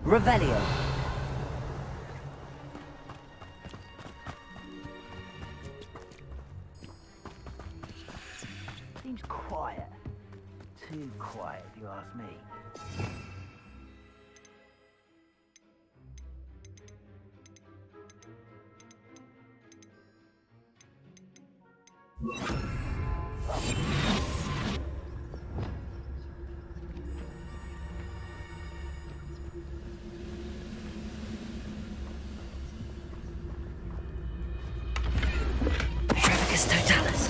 Revelio. Seems quiet. Too quiet, if you ask me. Trevicus totalis.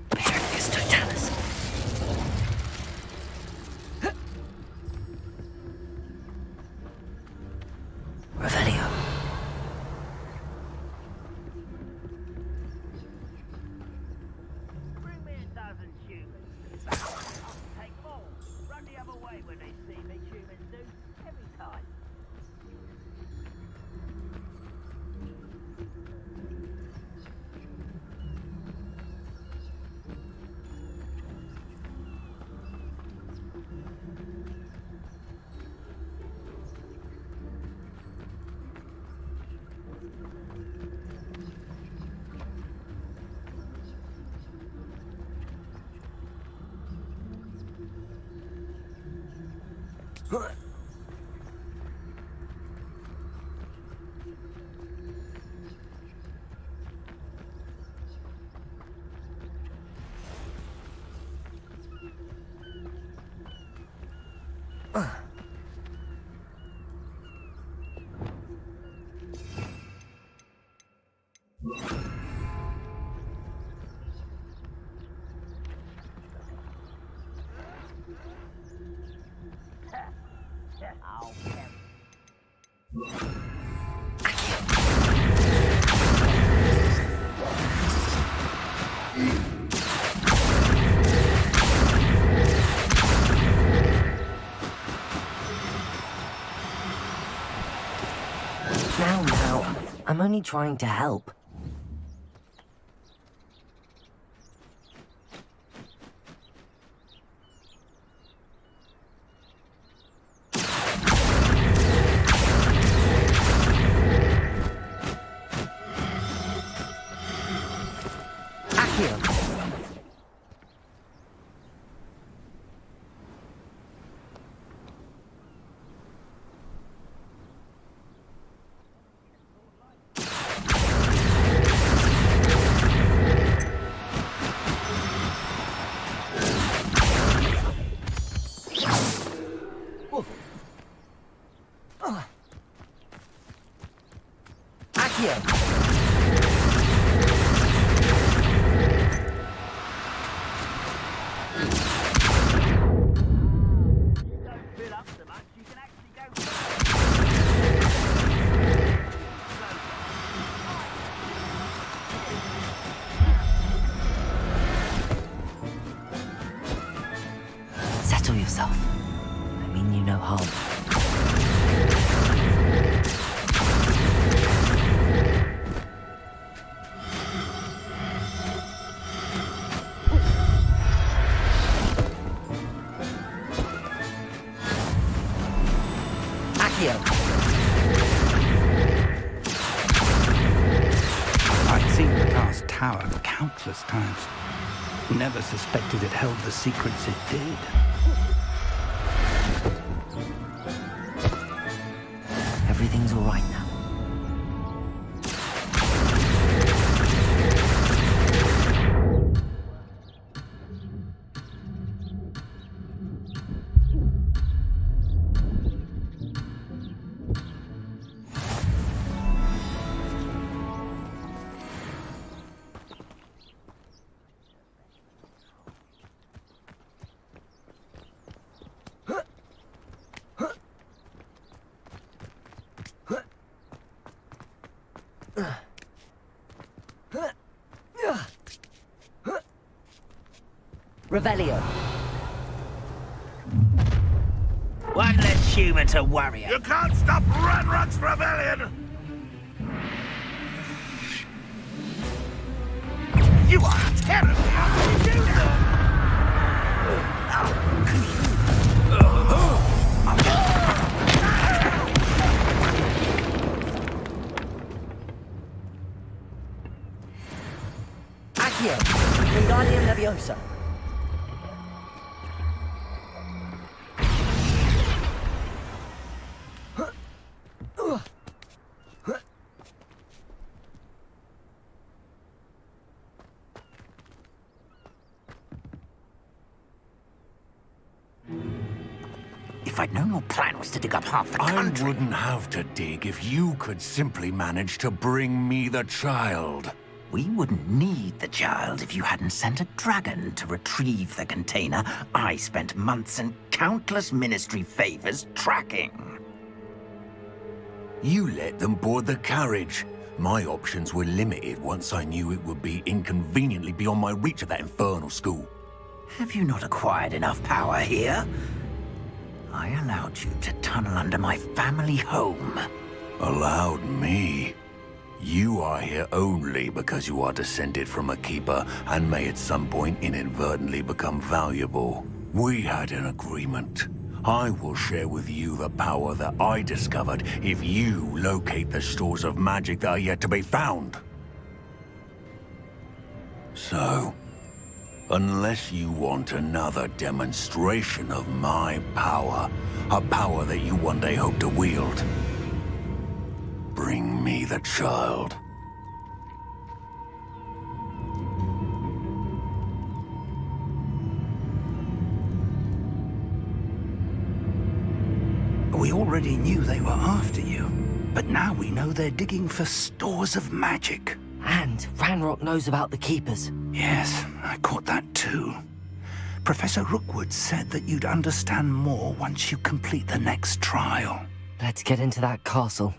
Trevicus totalis. Revelio. Bring me a dozen humans. I'll take them all. Run the other way when they see me, humans do. Every time. I'll carry. Now. I'm only trying to help. Accio. yourself. I mean you no harm. I'd seen the glass tower countless times. Never suspected it held the secrets it did. Everything's all right now. Revelio. One less human to worry You about. can't stop Ranrock's rebellion! You are terribly unfortunate! Accio. Wingardium Leviosa. If I'd known your plan was to dig up half the I country... wouldn't have to dig if you could simply manage to bring me the child. We wouldn't need the child if you hadn't sent a dragon to retrieve the container I spent months and countless ministry favors tracking. You let them board the carriage. My options were limited once I knew it would be inconveniently beyond my reach at that infernal school. Have you not acquired enough power here? I allowed you to tunnel under my family home. Allowed me? You are here only because you are descended from a keeper and may at some point inadvertently become valuable. We had an agreement. I will share with you the power that I discovered if you locate the stores of magic that are yet to be found. So, unless you want another demonstration of my power, a power that you one day hope to wield, bring me the child. We already knew they were after you, but now we know they're digging for stores of magic. And Ranrock knows about the Keepers. Yes, I caught that too. Professor Rookwood said that you'd understand more once you complete the next trial. Let's get into that castle.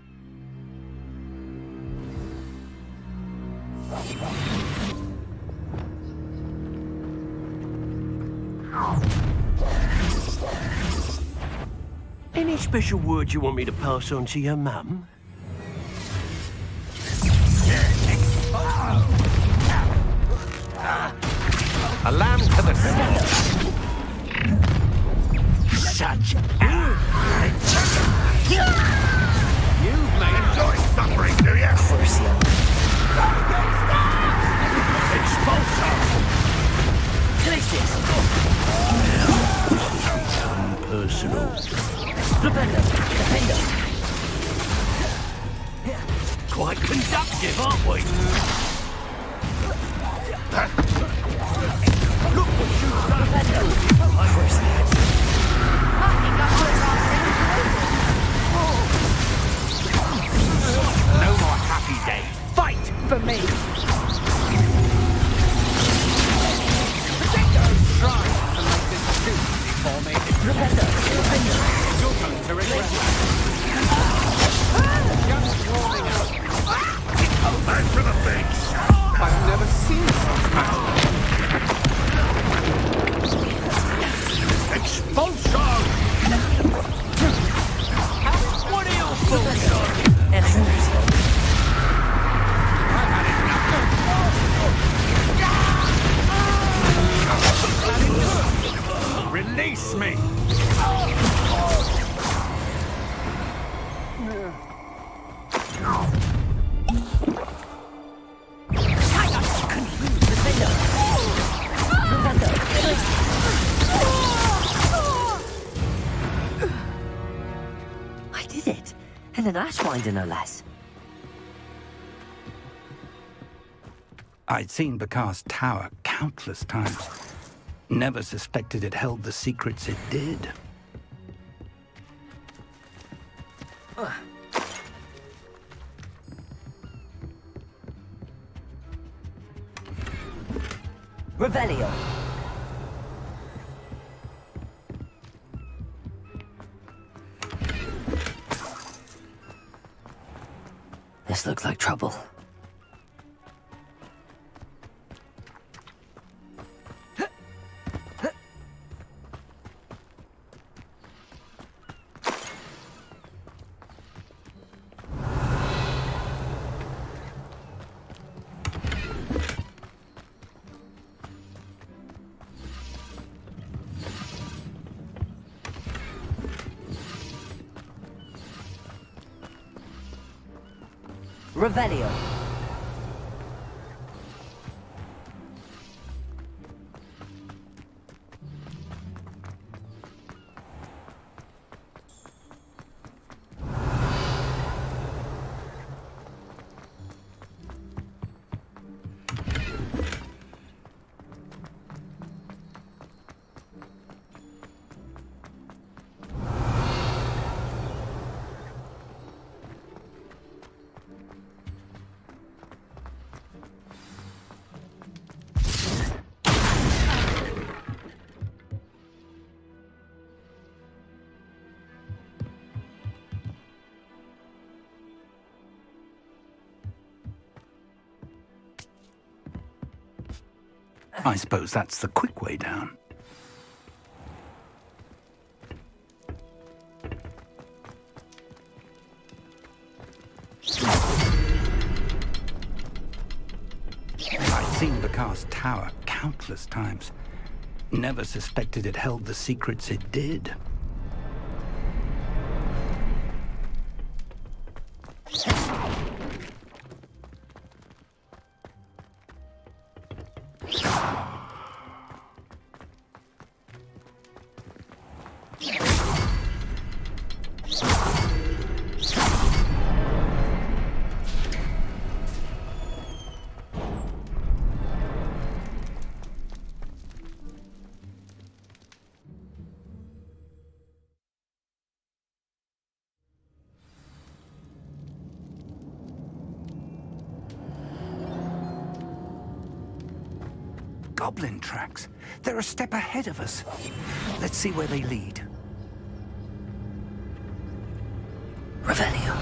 Any special words you want me to pass on to your mum? A lamb to the slaughter. Such You may enjoy suffering, do you? expulso! Personal. Defender! Quite conductive, aren't we? Look what you've done! No more happy days. Fight for me! Try to make this too easy for me. You're going to regret it. Just warming up. Back to the face. I've never seen such magic. Expulsion! What are you fools? And who's Release me! I did it. And an Ashwinder, no less. I'd seen Bakar's tower countless times. Never suspected it held the secrets it did. Revelio. This looks like trouble. Revelio. I suppose that's the quick way down. I'd seen Bakar's tower countless times. Never suspected it held the secrets it did. Goblin tracks. They're a step ahead of us. Let's see where they lead. Revelio.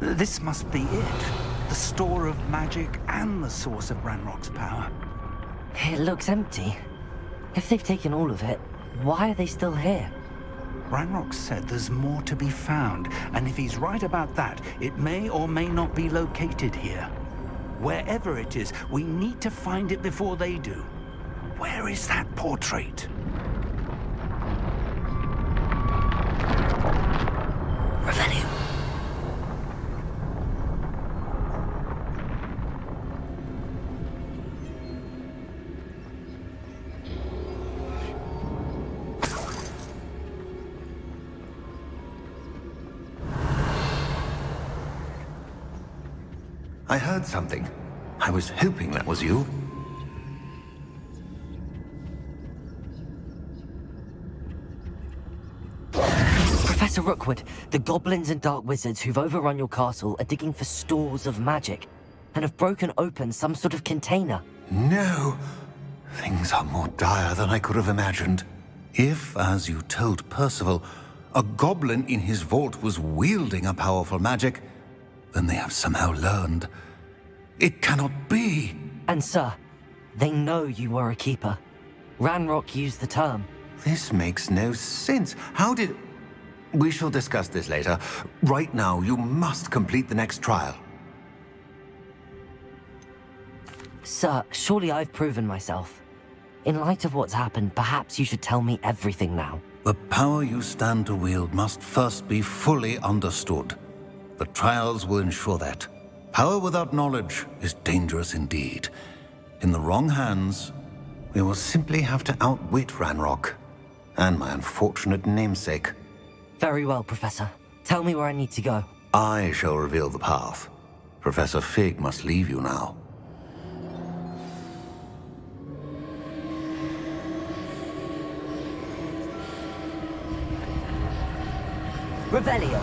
This must be it. The store of magic and the source of Ranrock's power. It looks empty. If they've taken all of it, why are they still here? Ranrock said there's more to be found, and if he's right about that, it may or may not be located here. Wherever it is, we need to find it before they do. Where is that portrait? Revelio. I heard something. I was hoping that was you. Professor Rookwood, the goblins and dark wizards who've overrun your castle are digging for stores of magic and have broken open some sort of container. No. Things are more dire than I could have imagined. If, as you told Percival, a goblin in his vault was wielding a powerful magic, then they have somehow learned. It cannot be. And sir, they know you were a keeper. Ranrock used the term. This makes no sense. How did... We shall discuss this later. Right now, you must complete the next trial. Sir, surely I've proven myself. In light of what's happened, perhaps you should tell me everything now. The power you stand to wield must first be fully understood. The trials will ensure that. Power without knowledge is dangerous indeed. In the wrong hands, we will simply have to outwit Ranrock and my unfortunate namesake. Very well, Professor. Tell me where I need to go. I shall reveal the path. Professor Fig must leave you now. Revelio.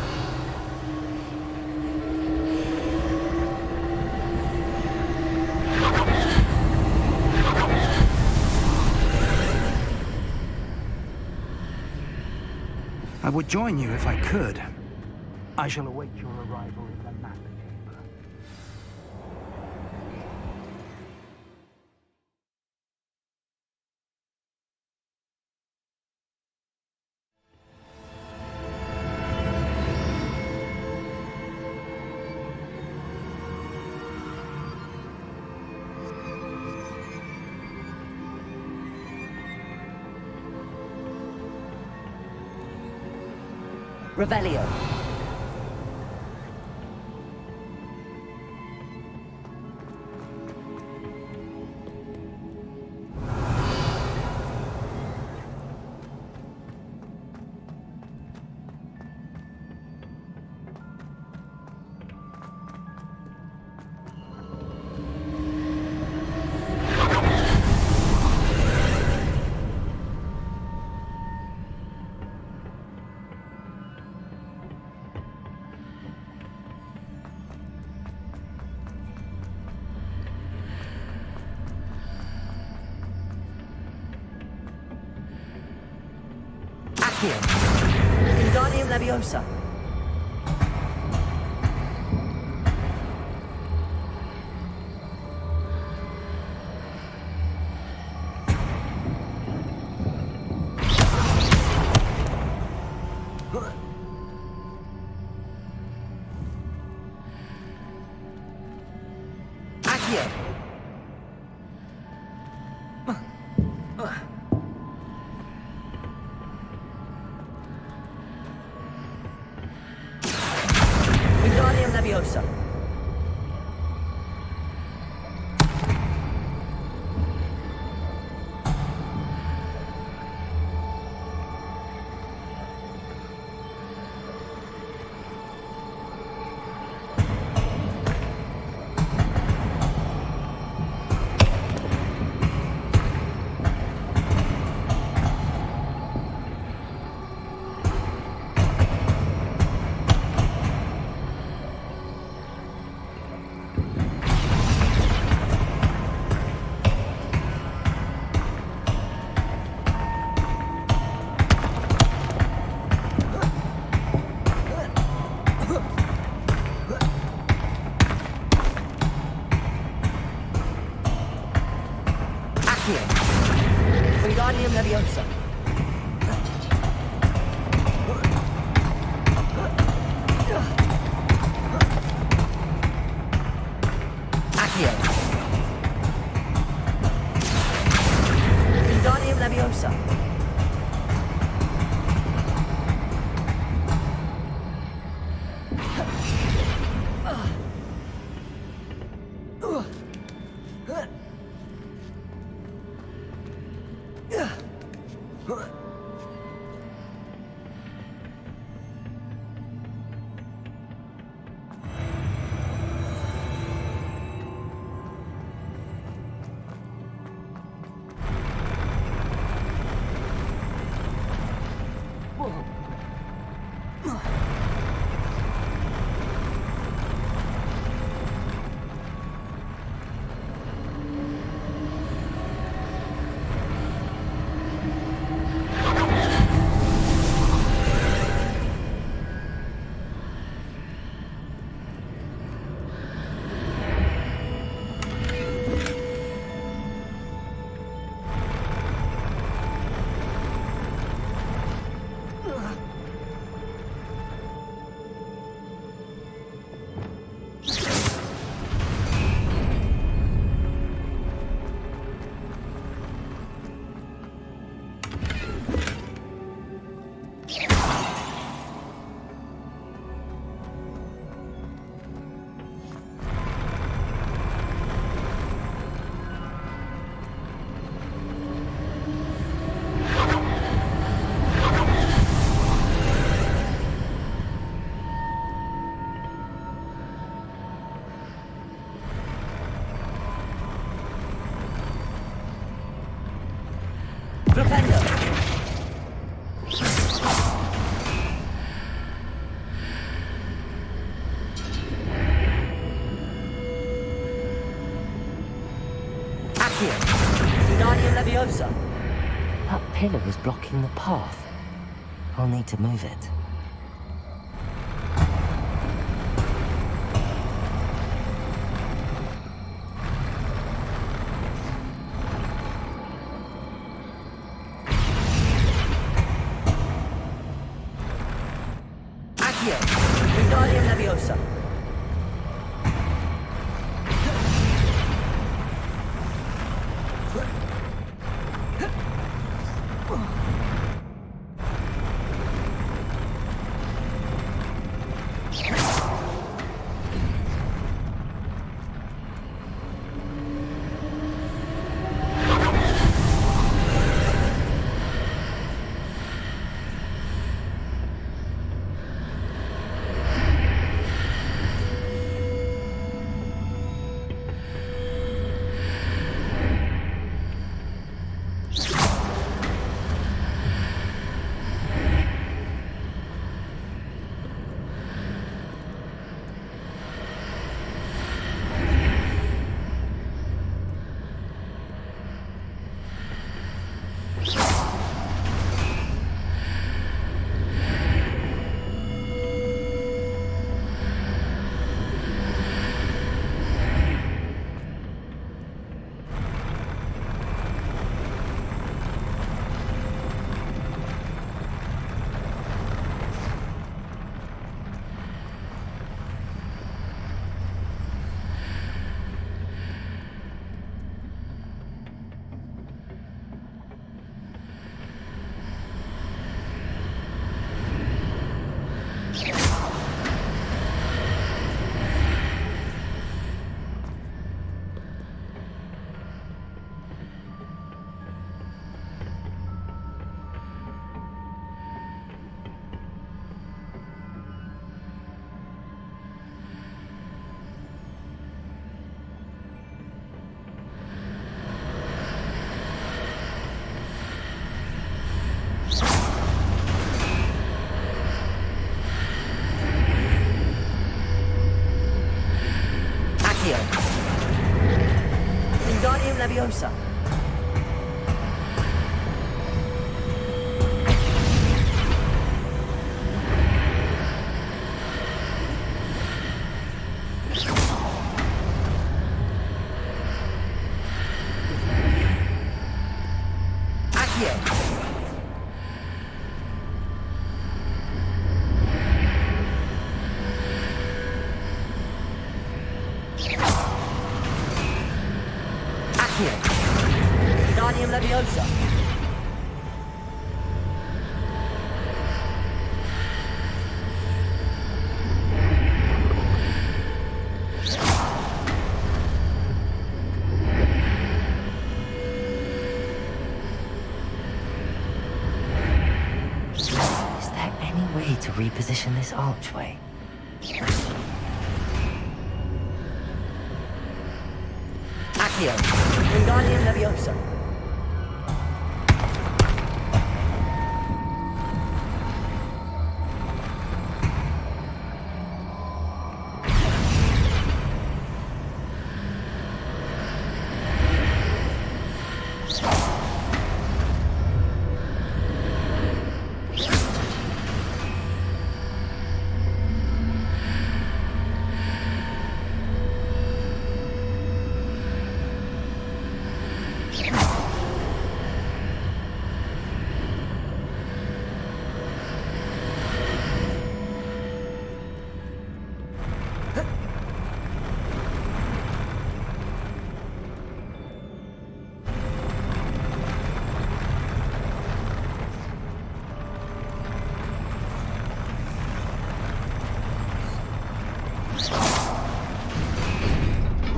I would join you if I could. I shall await your arrival in the map chamber. Revelio. Wingardium Leviosa. Accio. Wingardium Leviosa. Wingardium Leviosa. Accio. Wingardium Leviosa. Leviosa! That pillar is blocking the path. I'll need to move it. Accio! Wingardium Leviosa! Wingardium Leviosa. Accio. Wingardium Leviosa. Is there any way to reposition this archway? Accio. Wingardium Leviosa.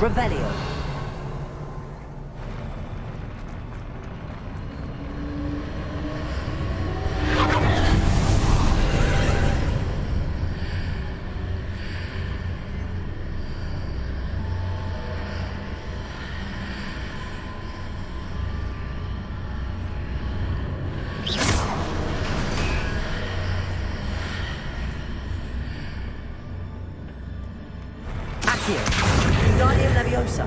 Revelio. Accio. Wingardium Leviosa.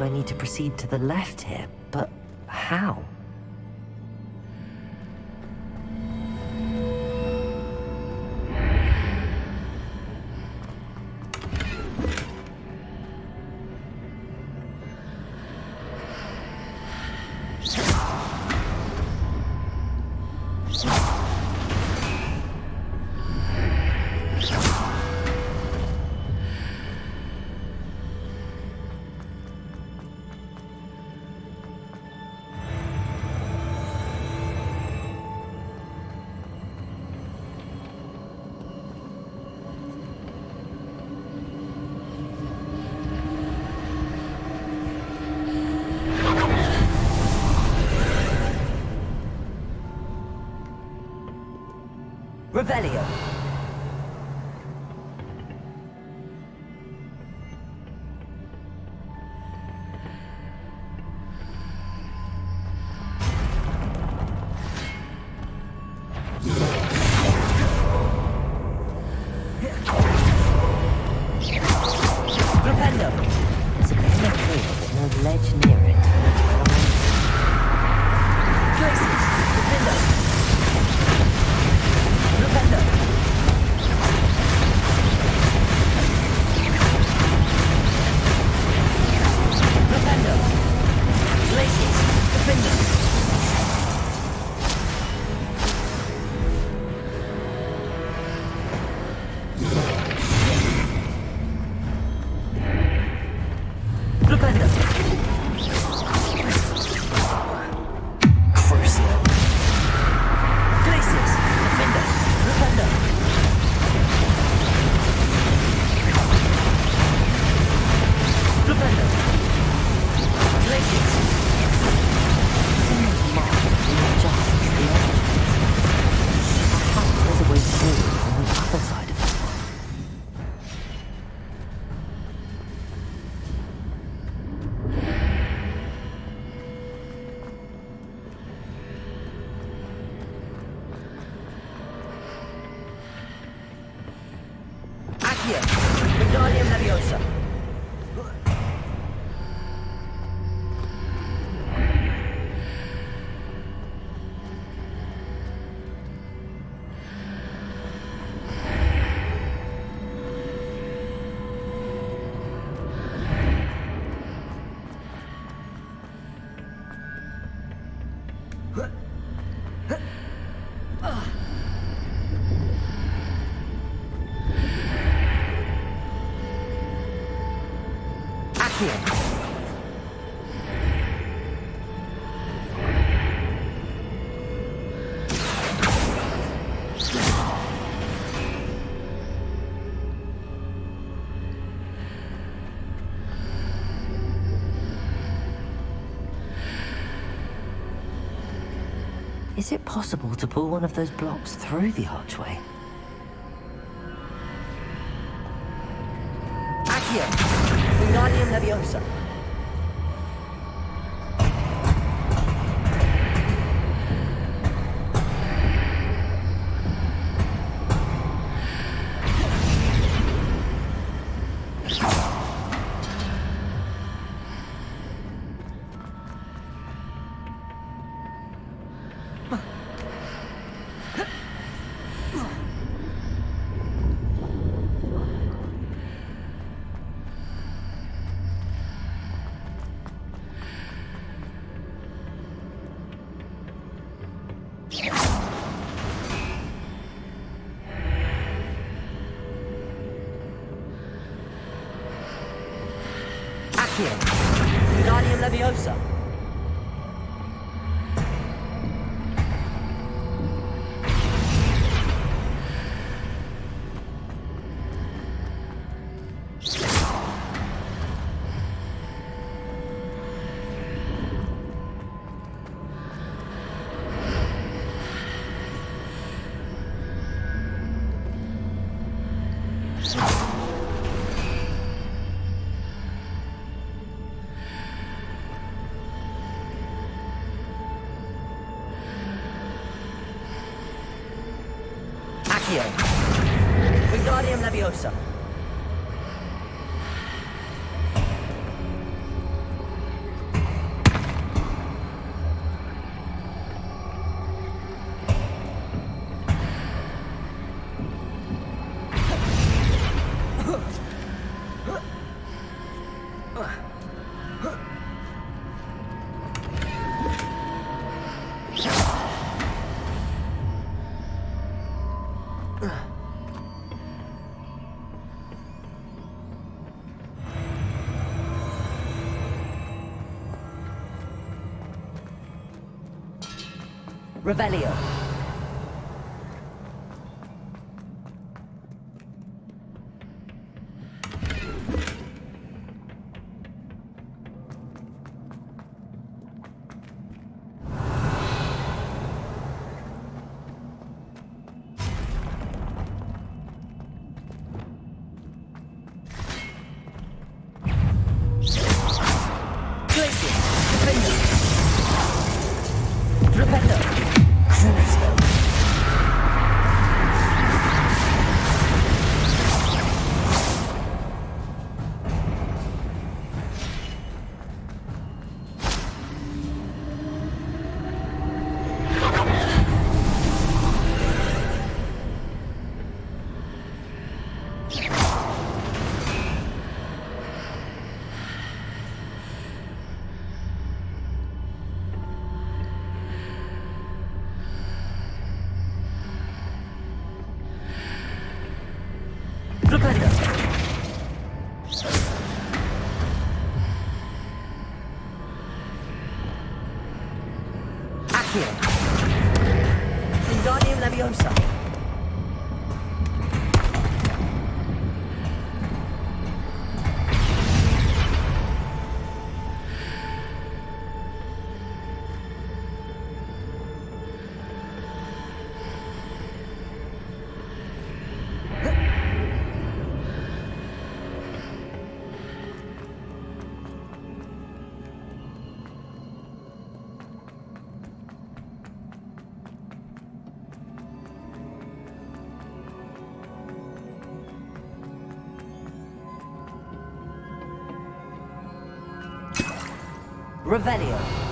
I need to proceed to the left here, but how? Revelio. Rependo. There's a bit of a cave with no ledge near it. Places. Rependo. Rependo. Rependo. Places. Rependo. Rependo. Crucio. Places. Rependo. Rependo. Rependo. Places. Seems marked just as the edge. Perhaps there's a way through on the other side of it. Accio. Wingardium Leviosa. Accio. Is it possible to pull one of those blocks through the archway? Accio. Wingardium Leviosa. Accio. Wingardium Leviosa. Accio. Wingardium Leviosa. Revelio. Wingardium Leviosa. Revelio.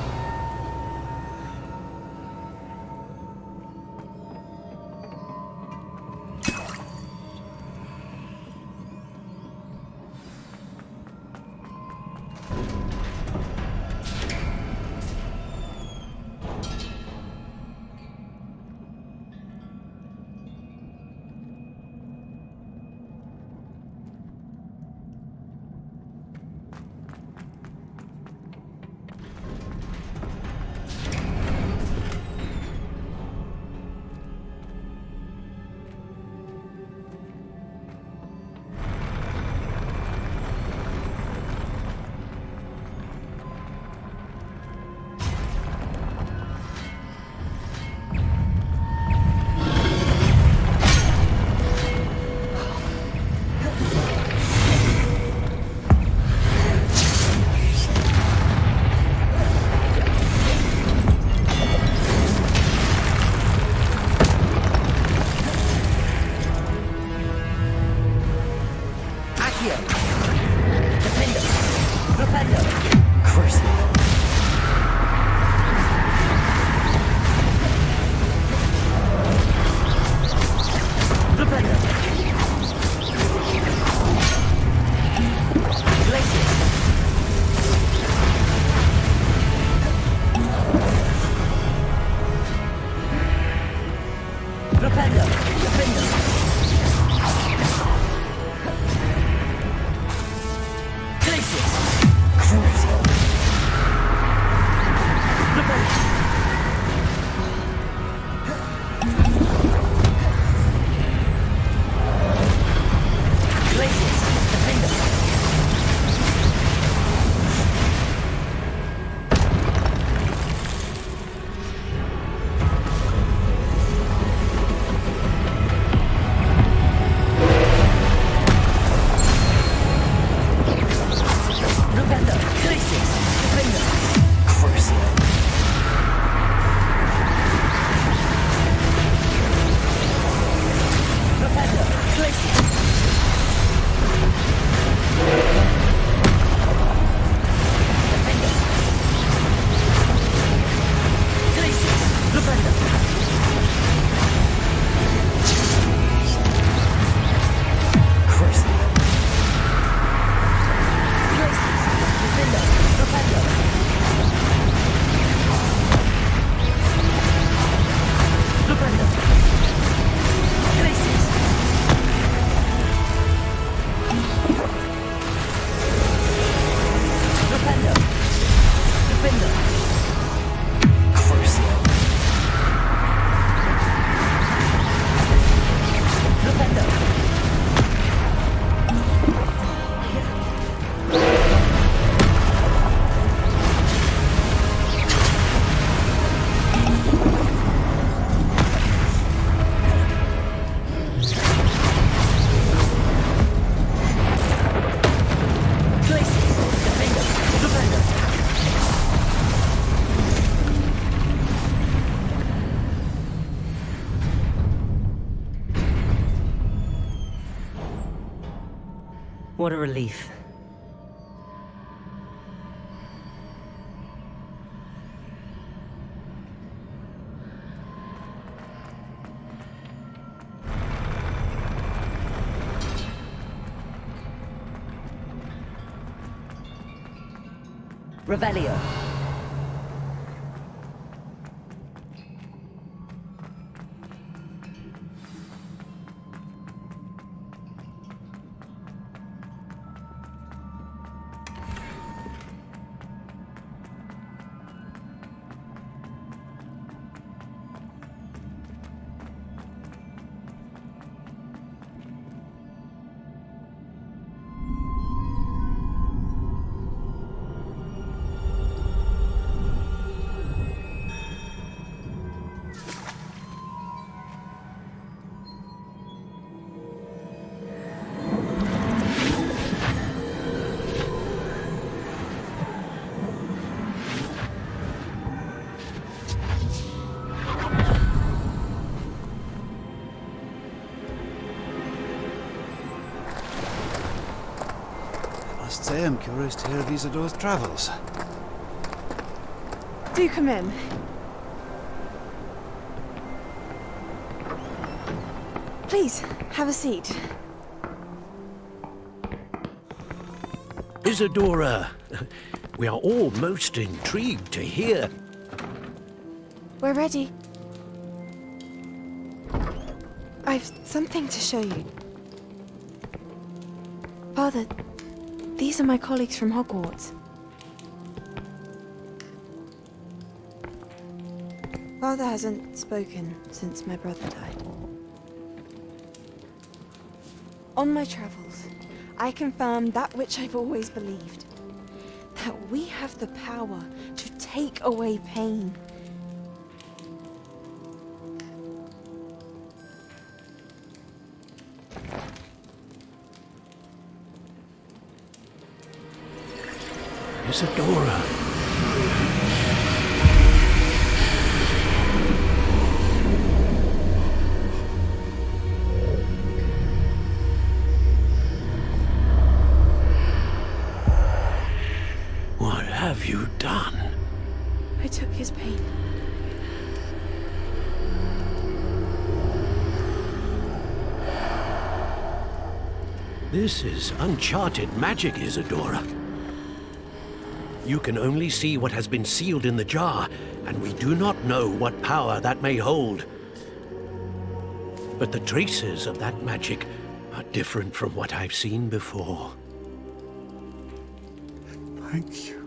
What a relief. Revelio. Must say I'm curious to hear of Isadore's travels. Do come in. Please, have a seat. Isadora, we are all most intrigued to hear. We're ready. I've something to show you. Father, these are my colleagues from Hogwarts. Father hasn't spoken since my brother died. On my travels, I confirmed that which I've always believed. That we have the power to take away pain. Isadora. What have you done? I took his pain. This is uncharted magic, Isadora. You can only see what has been sealed in the jar, and we do not know what power that may hold. But the traces of that magic are different from what I've seen before. Thank you.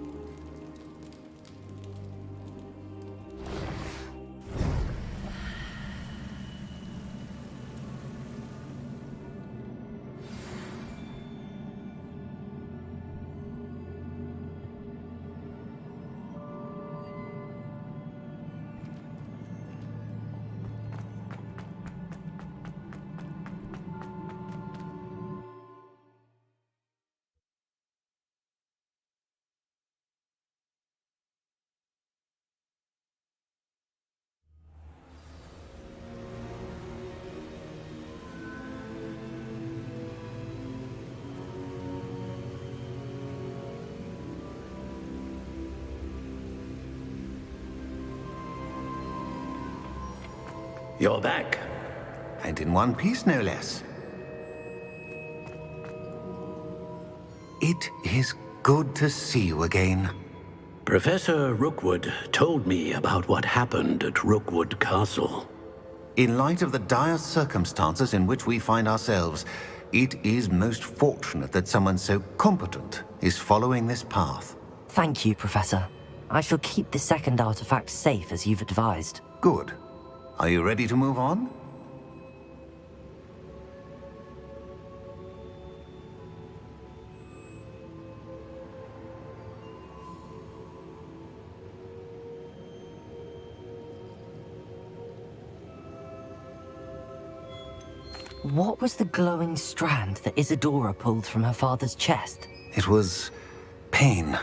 You're back. And in one piece, no less. It is good to see you again. Professor Rookwood told me about what happened at Rookwood Castle. In light of the dire circumstances in which we find ourselves, it is most fortunate that someone so competent is following this path. Thank you, Professor. I shall keep the second artifact safe as you've advised. Good. Are you ready to move on? What was the glowing strand that Isadora pulled from her father's chest? It was pain.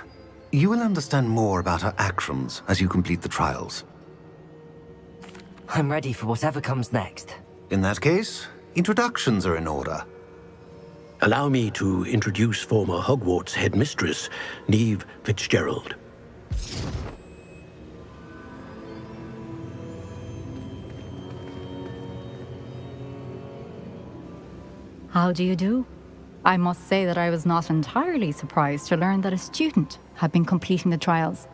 You will understand more about her actions as you complete the trials. I'm ready for whatever comes next. In that case, introductions are in order. Allow me to introduce former Hogwarts headmistress, Neve Fitzgerald. How do you do? I must say that I was not entirely surprised to learn that a student had been completing the trials.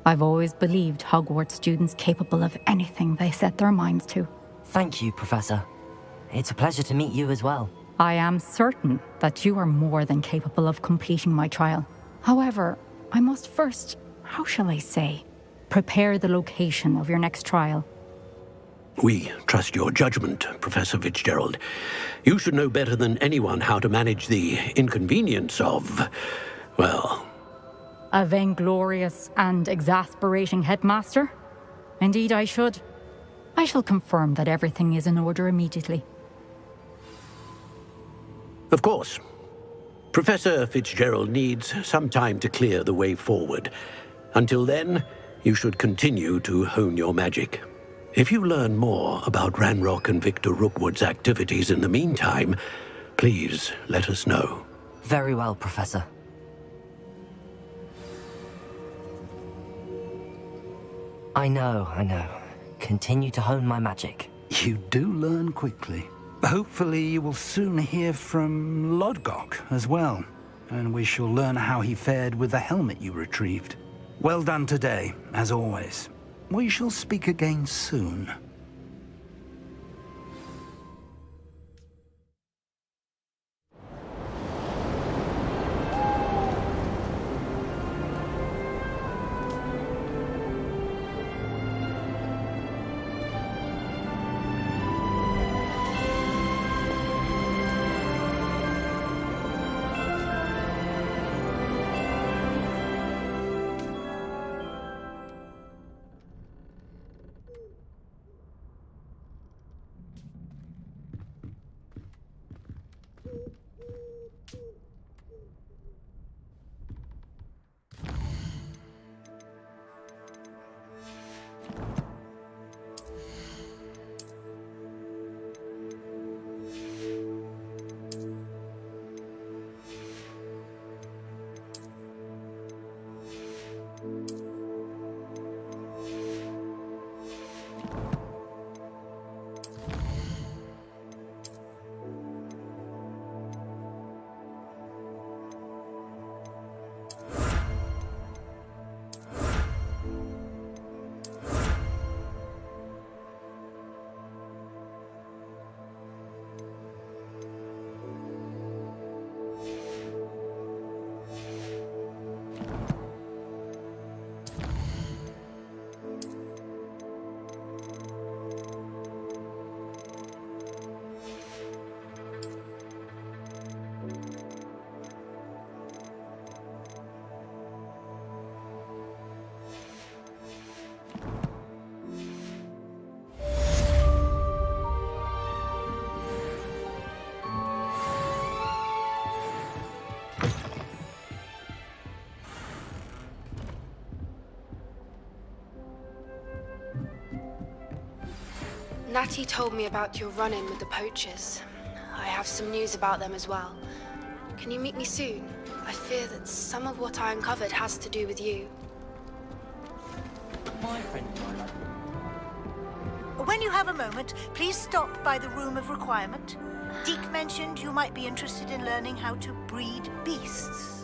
I've always believed Hogwarts students capable of anything they set their minds to. Thank you, Professor. It's a pleasure to meet you as well. I am certain that you are more than capable of completing my trial. However, I must first, how shall I say, prepare the location of your next trial. We trust your judgment, Professor Fitzgerald. You should know better than anyone how to manage the inconvenience of, well... A vainglorious and exasperating headmaster? Indeed I should. I shall confirm that everything is in order immediately. Of course. Professor Fitzgerald needs some time to clear the way forward. Until then, you should continue to hone your magic. If you learn more about Ranrock and Victor Rookwood's activities in the meantime, please let us know. Very well, Professor. I know. Continue to hone my magic. You do learn quickly. Hopefully you will soon hear from Lodgok as well, and we shall learn how he fared with the helmet you retrieved. Well done today, as always. We shall speak again soon. Natty told me about your run-in with the poachers. I have some news about them as well. Can you meet me soon? I fear that some of what I uncovered has to do with you. My friend. When you have a moment, please stop by the Room of Requirement. Deke mentioned you might be interested in learning how to breed beasts.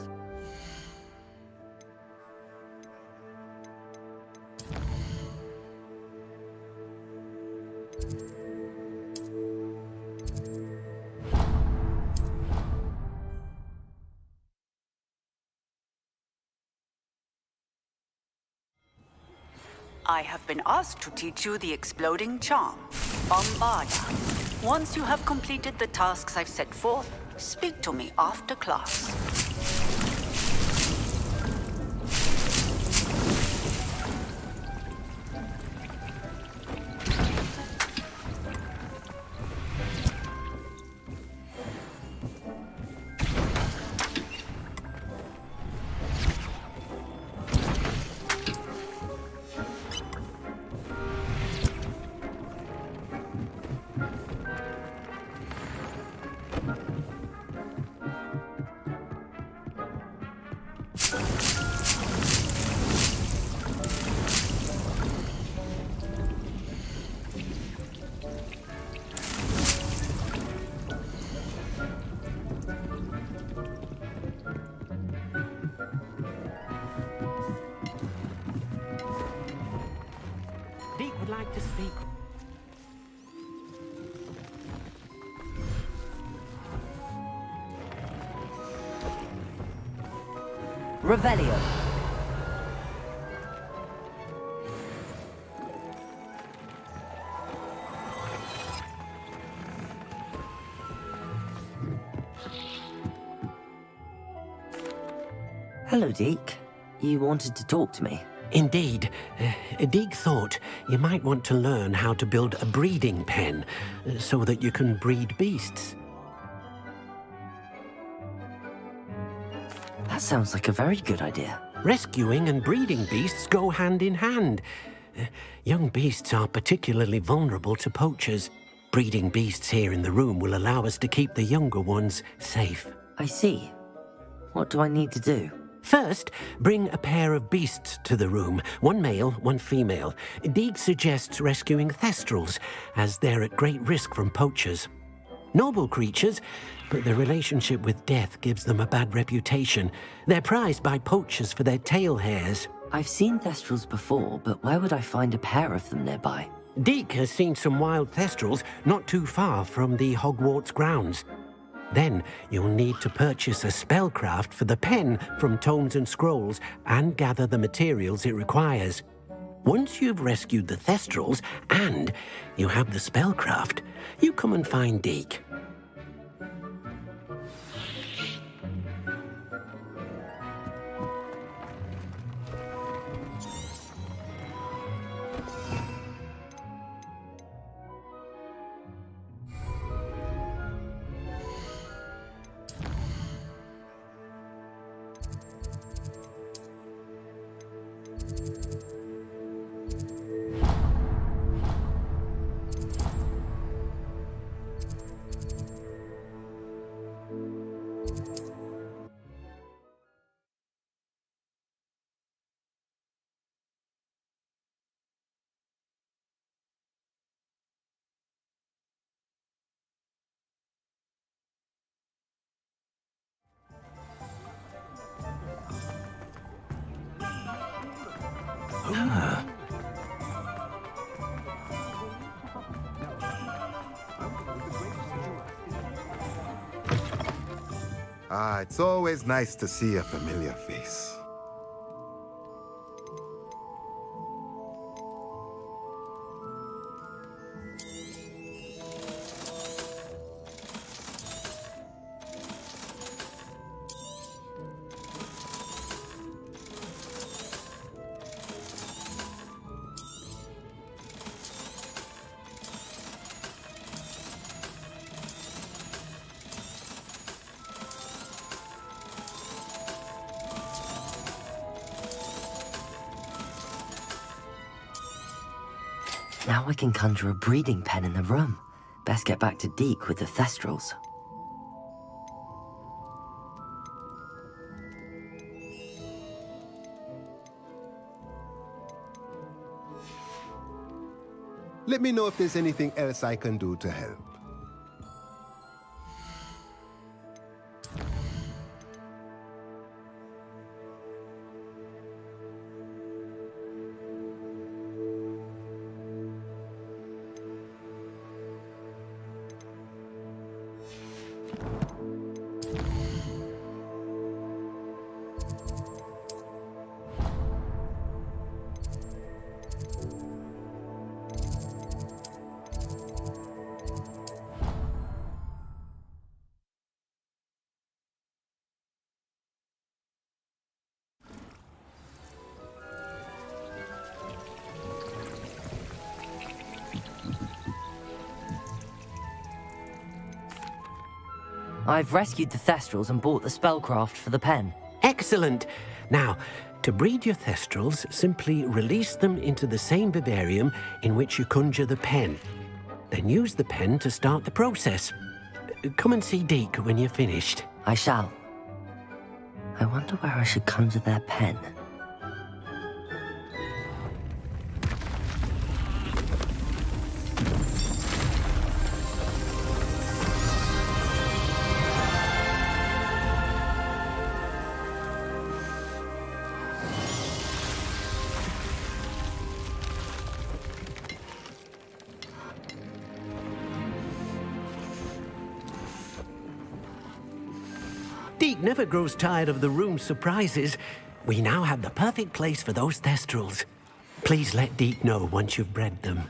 I have been asked to teach you the exploding charm, Bombarda. Once you have completed the tasks I've set forth, speak to me after class. would like to speak. Revelio. Hello, Deke. You wanted to talk to me? Indeed. Deek thought you might want to learn how to build a breeding pen so that you can breed beasts. That sounds like a very good idea. Rescuing and breeding beasts go hand in hand. Young beasts are particularly vulnerable to poachers. Breeding beasts here in the room will allow us to keep the younger ones safe. I see. What do I need to do? First, bring a pair of beasts to the room. One male, one female. Deeg suggests rescuing thestrals, as they're at great risk from poachers. Noble creatures, but their relationship with death gives them a bad reputation. They're prized by poachers for their tail hairs. I've seen thestrals before, but where would I find a pair of them nearby? Deek has seen some wild thestrals not too far from the Hogwarts grounds. Then you'll need to purchase a spellcraft for the pen from Tomes and Scrolls and gather the materials it requires. Once you've rescued the thestrals and you have the spellcraft, you come and find Deek. It's always nice to see a familiar face. Now I can conjure a breeding pen in the room. Best get back to Deek with the thestrals. Let me know if there's anything else I can do to help. I've rescued the thestrals and bought the spellcraft for the pen. Excellent! Now, to breed your thestrals, simply release them into the same vivarium in which you conjure the pen. Then use the pen to start the process. Come and see Deek when you're finished. I shall. I wonder where I should conjure their pen. Deke never grows tired of the room's surprises. We now have the perfect place for those thestrals. Please let Deke know once you've bred them.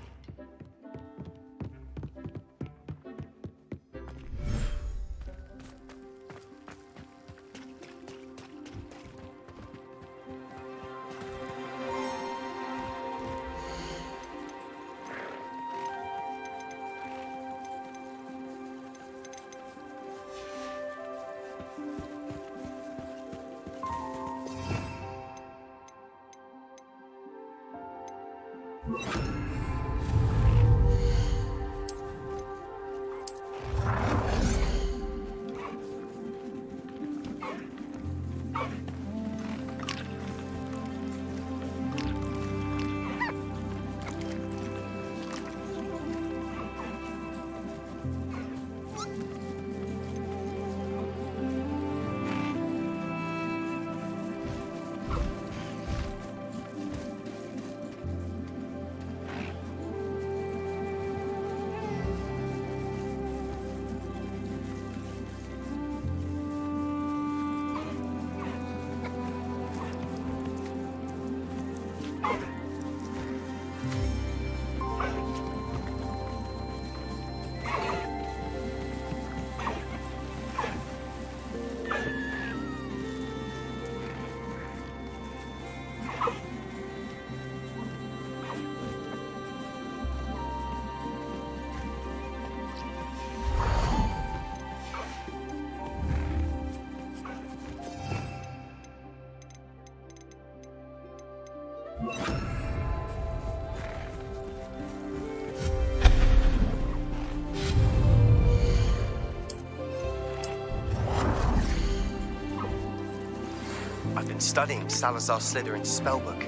I've been studying Salazar Slytherin's spellbook.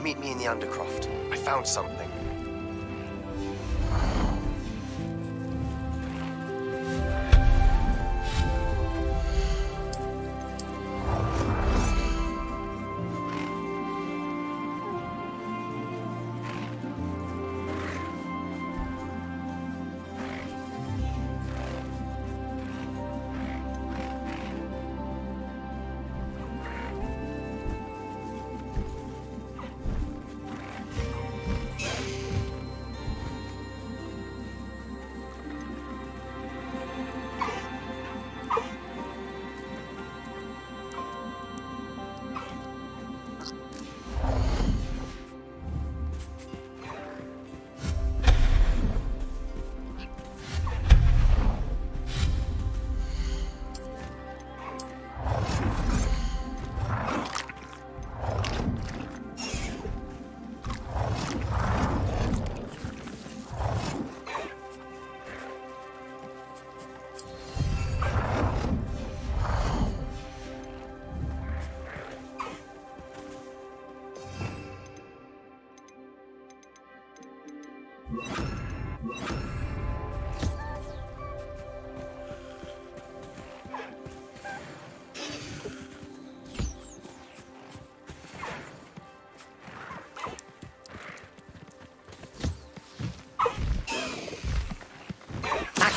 Meet me in the Undercroft. I found something.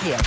Here.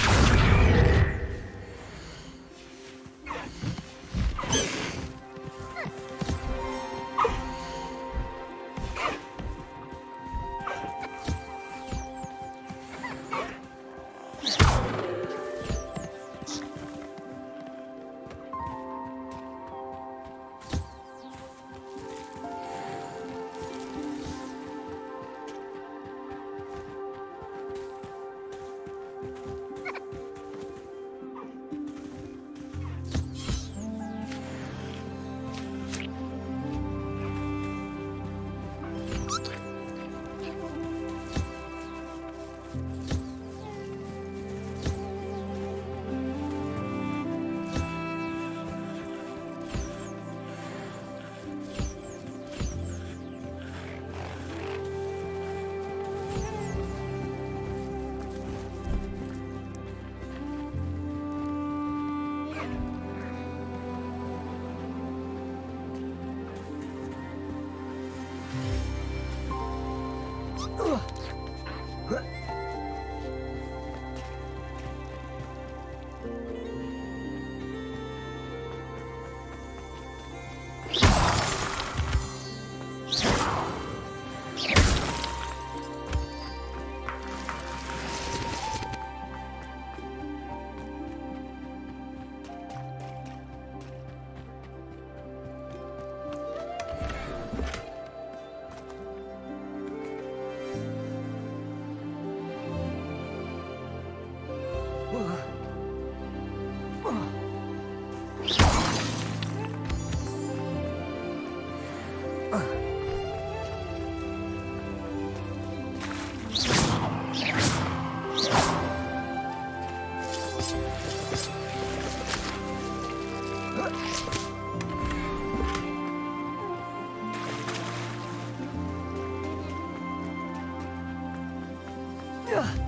There.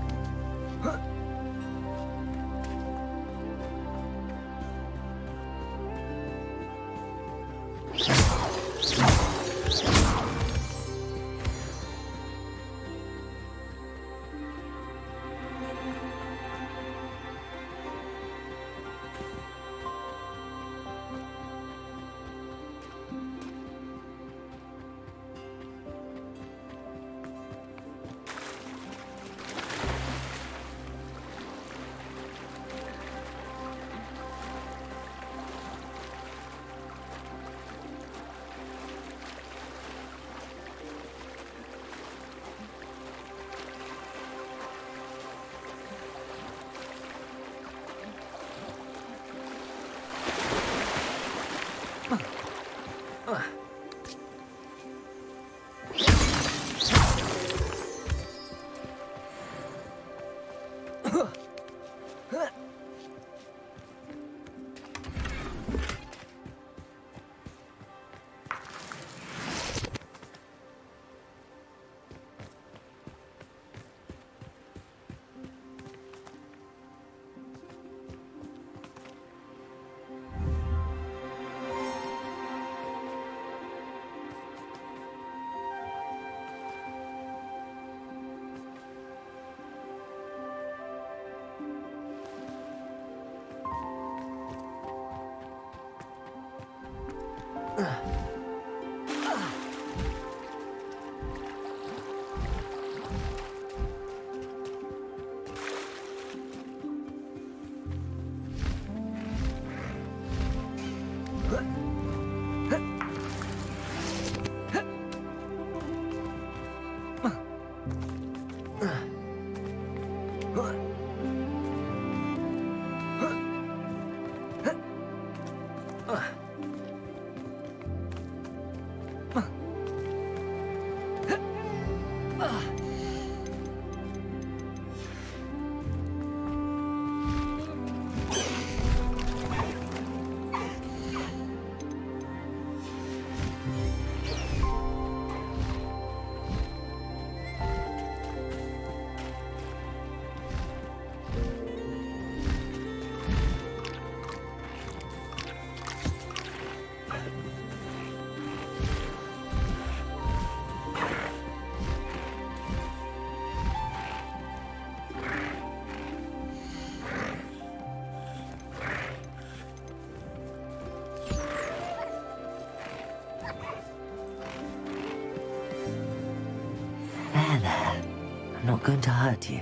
I'm not going to hurt you.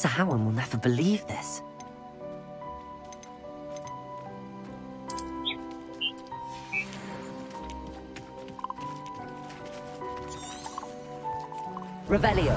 Professor Howard will never believe this. Revelio.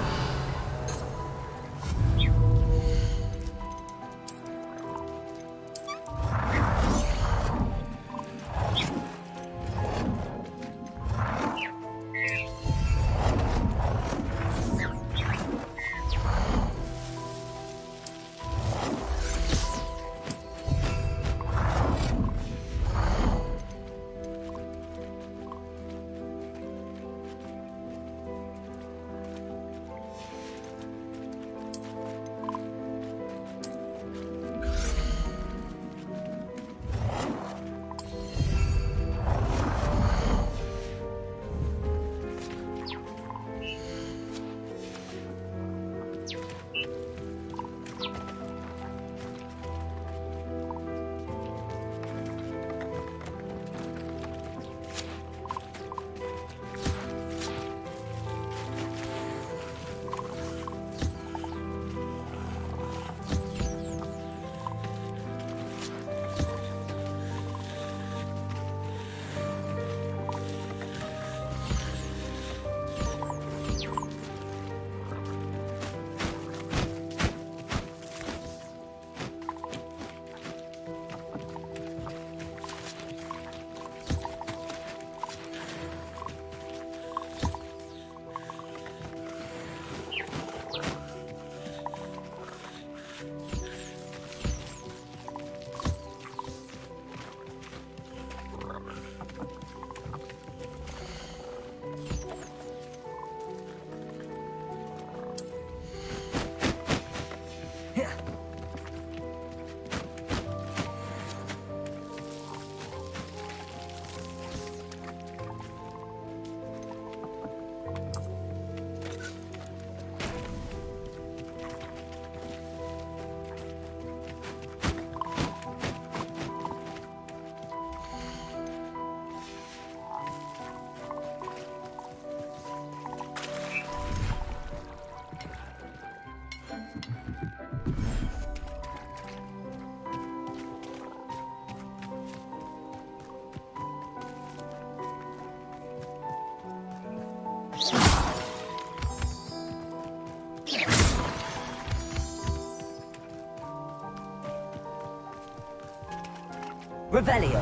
Revelio.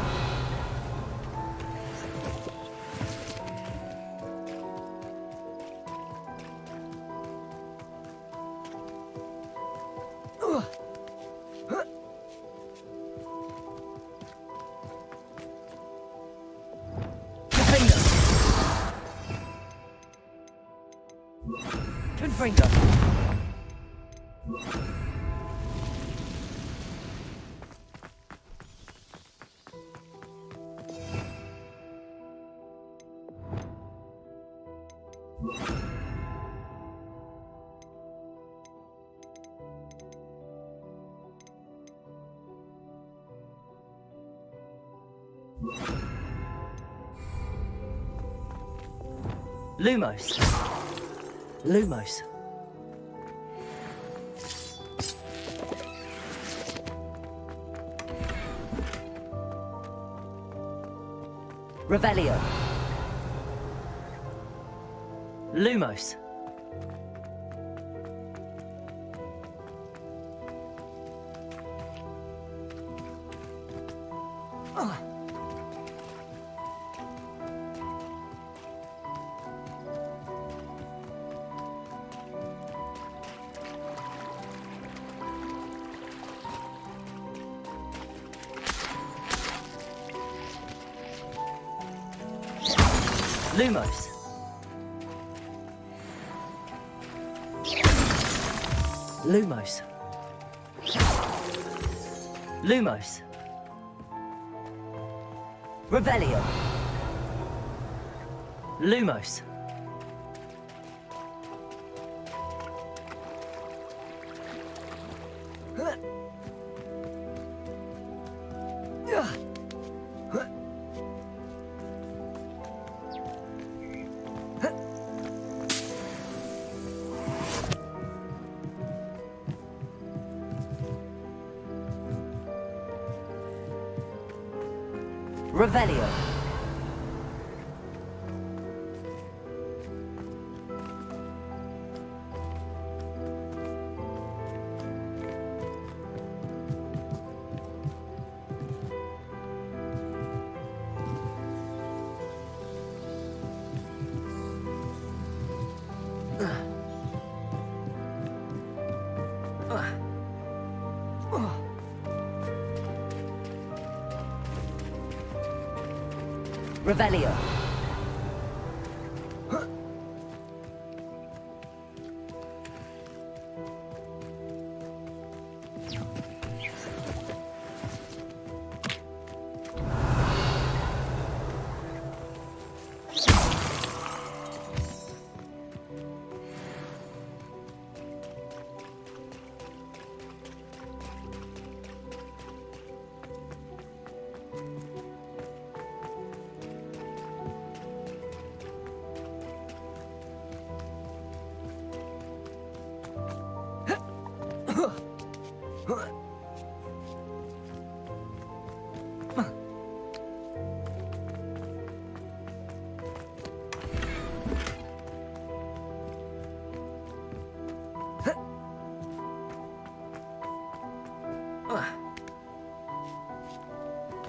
Confringo. Lumos. Lumos. Revelio. Lumos. Lumos. Lumos. Lumos. Revelio. Lumos. Revelio. Revelio.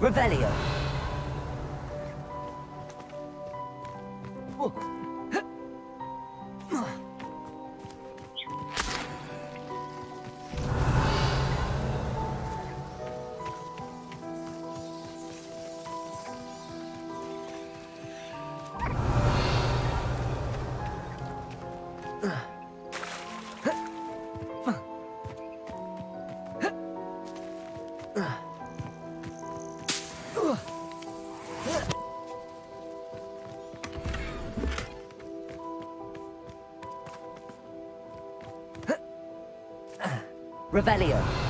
Revelio. Revelio.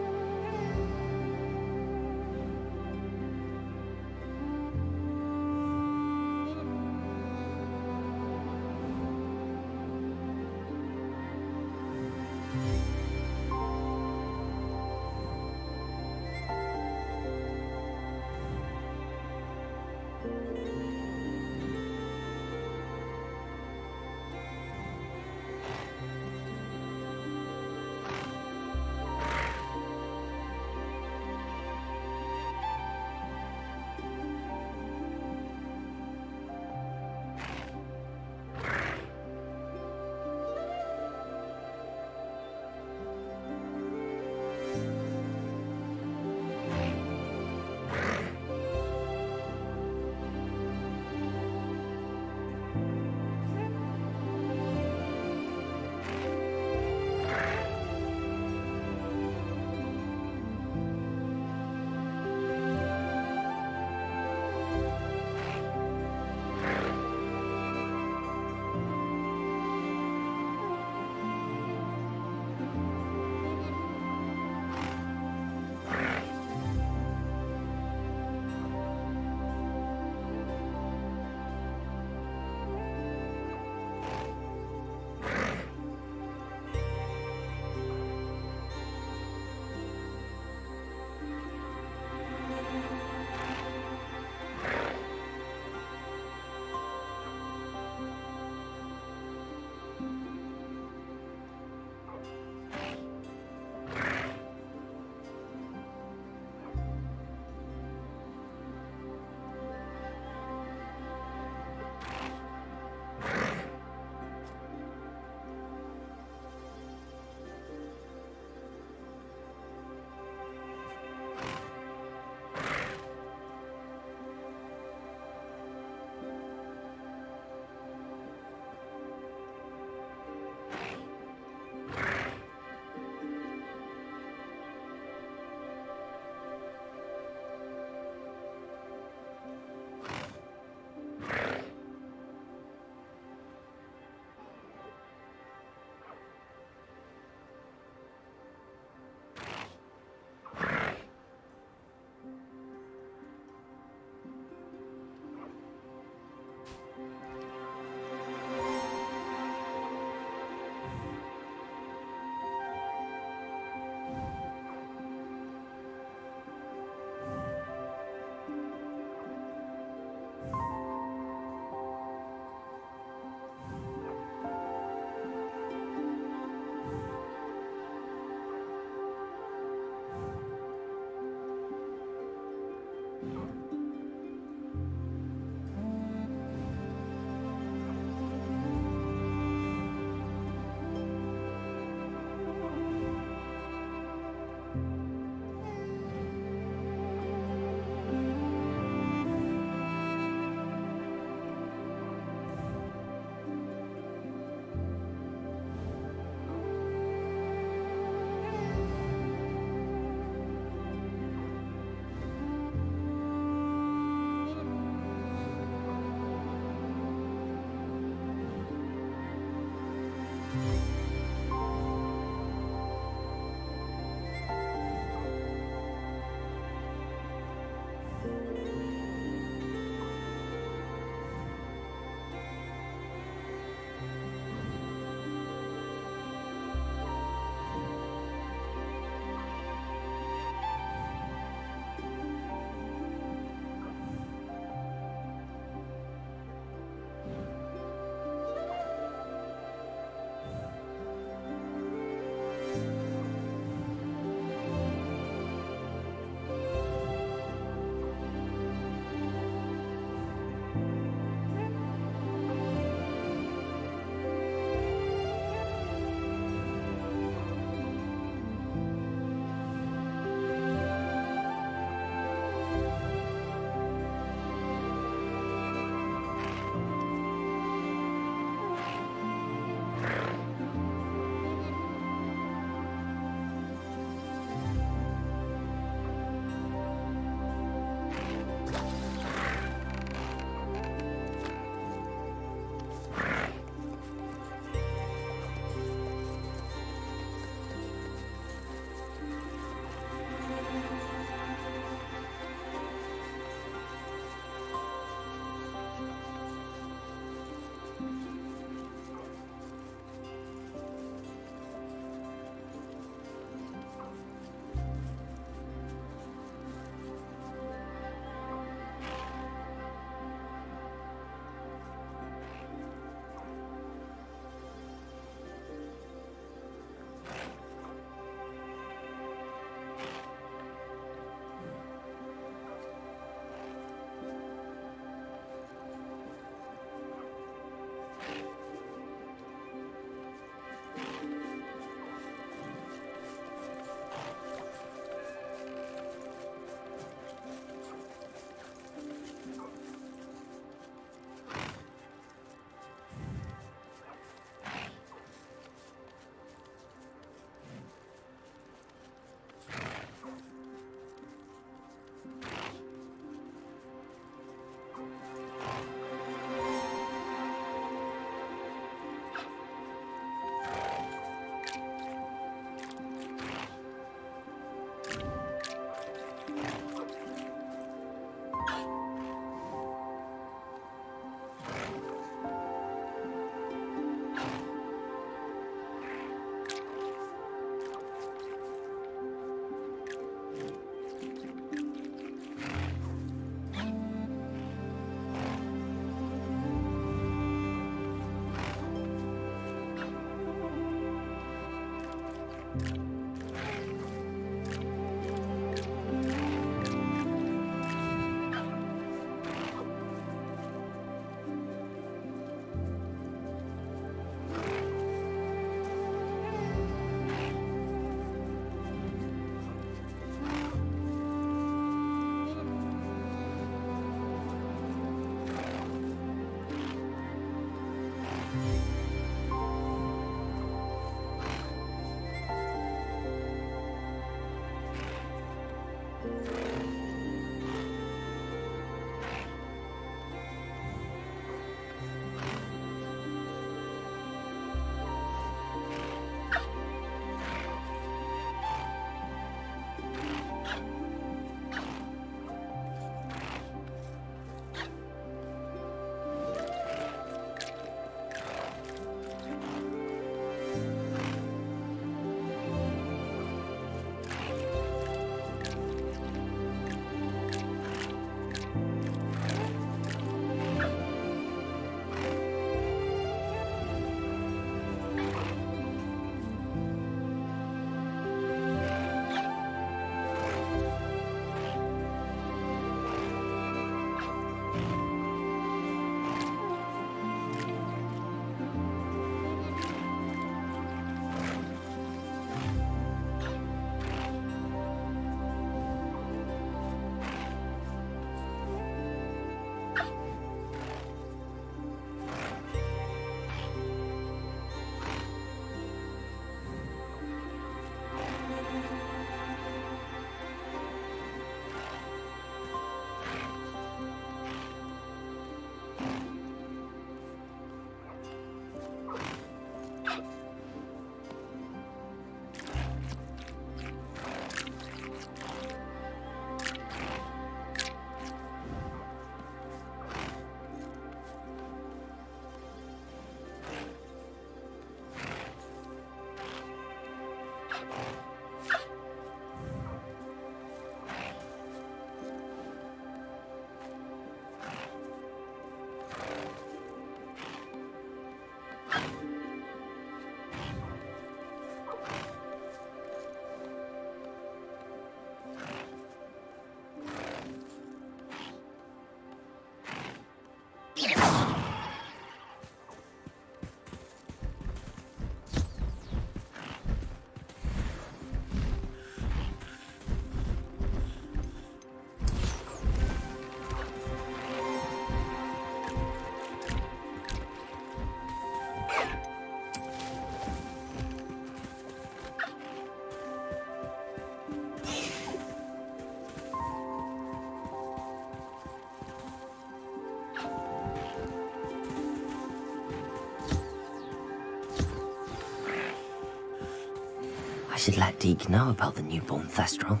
I should let Deke know about the newborn Thestral.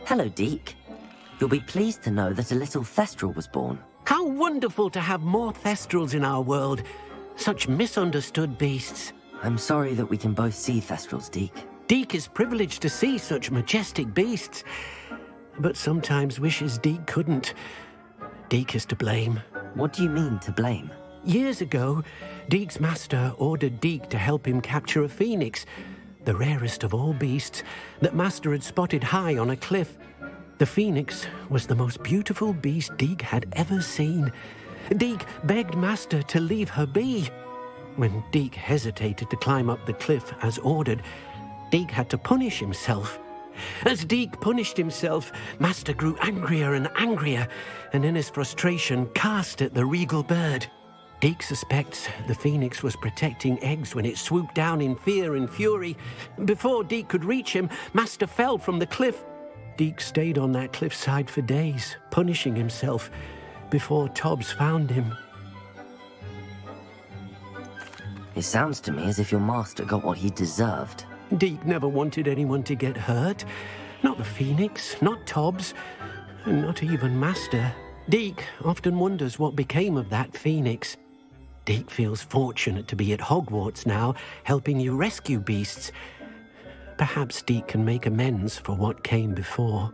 Hello, Deke. You'll be pleased to know that a little Thestral was born. How wonderful to have more Thestrals in our world. Such misunderstood beasts. I'm sorry that we can both see Thestrals, Deke. Deke is privileged to see such majestic beasts, but sometimes wishes Deke couldn't. Deke is to blame. What do you mean, to blame? Years ago, Deke's master ordered Deke to help him capture a phoenix, the rarest of all beasts, that Master had spotted high on a cliff. The phoenix was the most beautiful beast Deke had ever seen. Deke begged Master to leave her be. When Deke hesitated to climb up the cliff as ordered, Deke had to punish himself. As Deke punished himself, Master grew angrier and angrier, and in his frustration cast at the regal bird. Deke suspects the phoenix was protecting eggs when it swooped down in fear and fury. Before Deke could reach him, Master fell from the cliff. Deke stayed on that cliffside for days, punishing himself, before Tobbs found him. It sounds to me as if your master got what he deserved. Deke never wanted anyone to get hurt. Not the phoenix, not Tobbs, and not even Master. Deke often wonders what became of that phoenix. Deke feels fortunate to be at Hogwarts now, helping you rescue beasts. Perhaps Deke can make amends for what came before.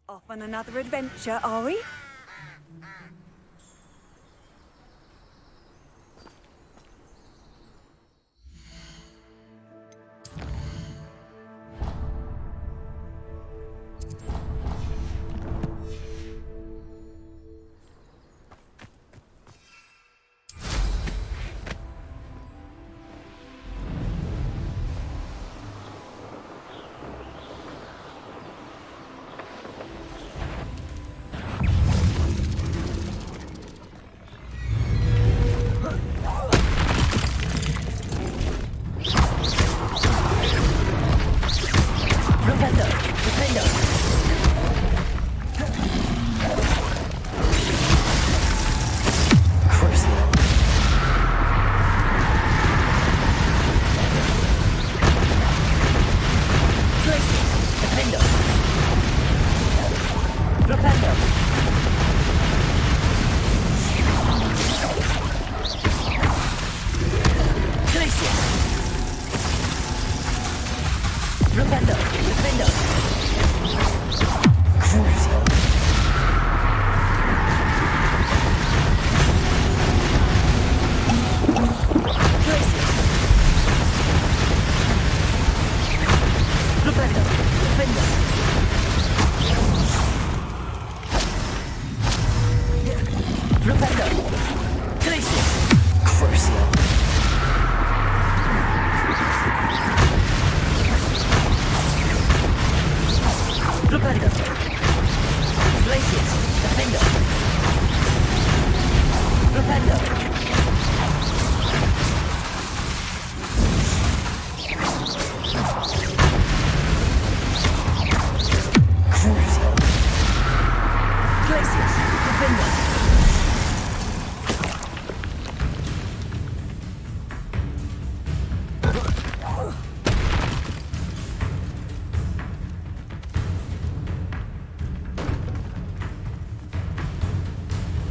Off on another adventure, are we?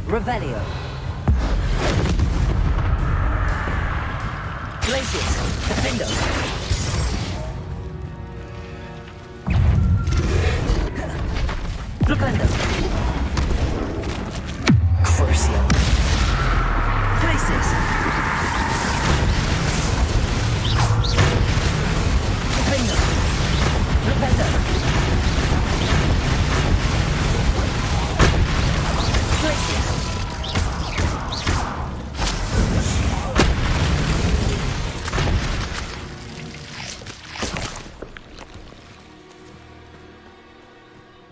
Revelio. Glacius, Defendo. Flipendo. Crucio. Glacius. Defendo. Flipendo. Glacius.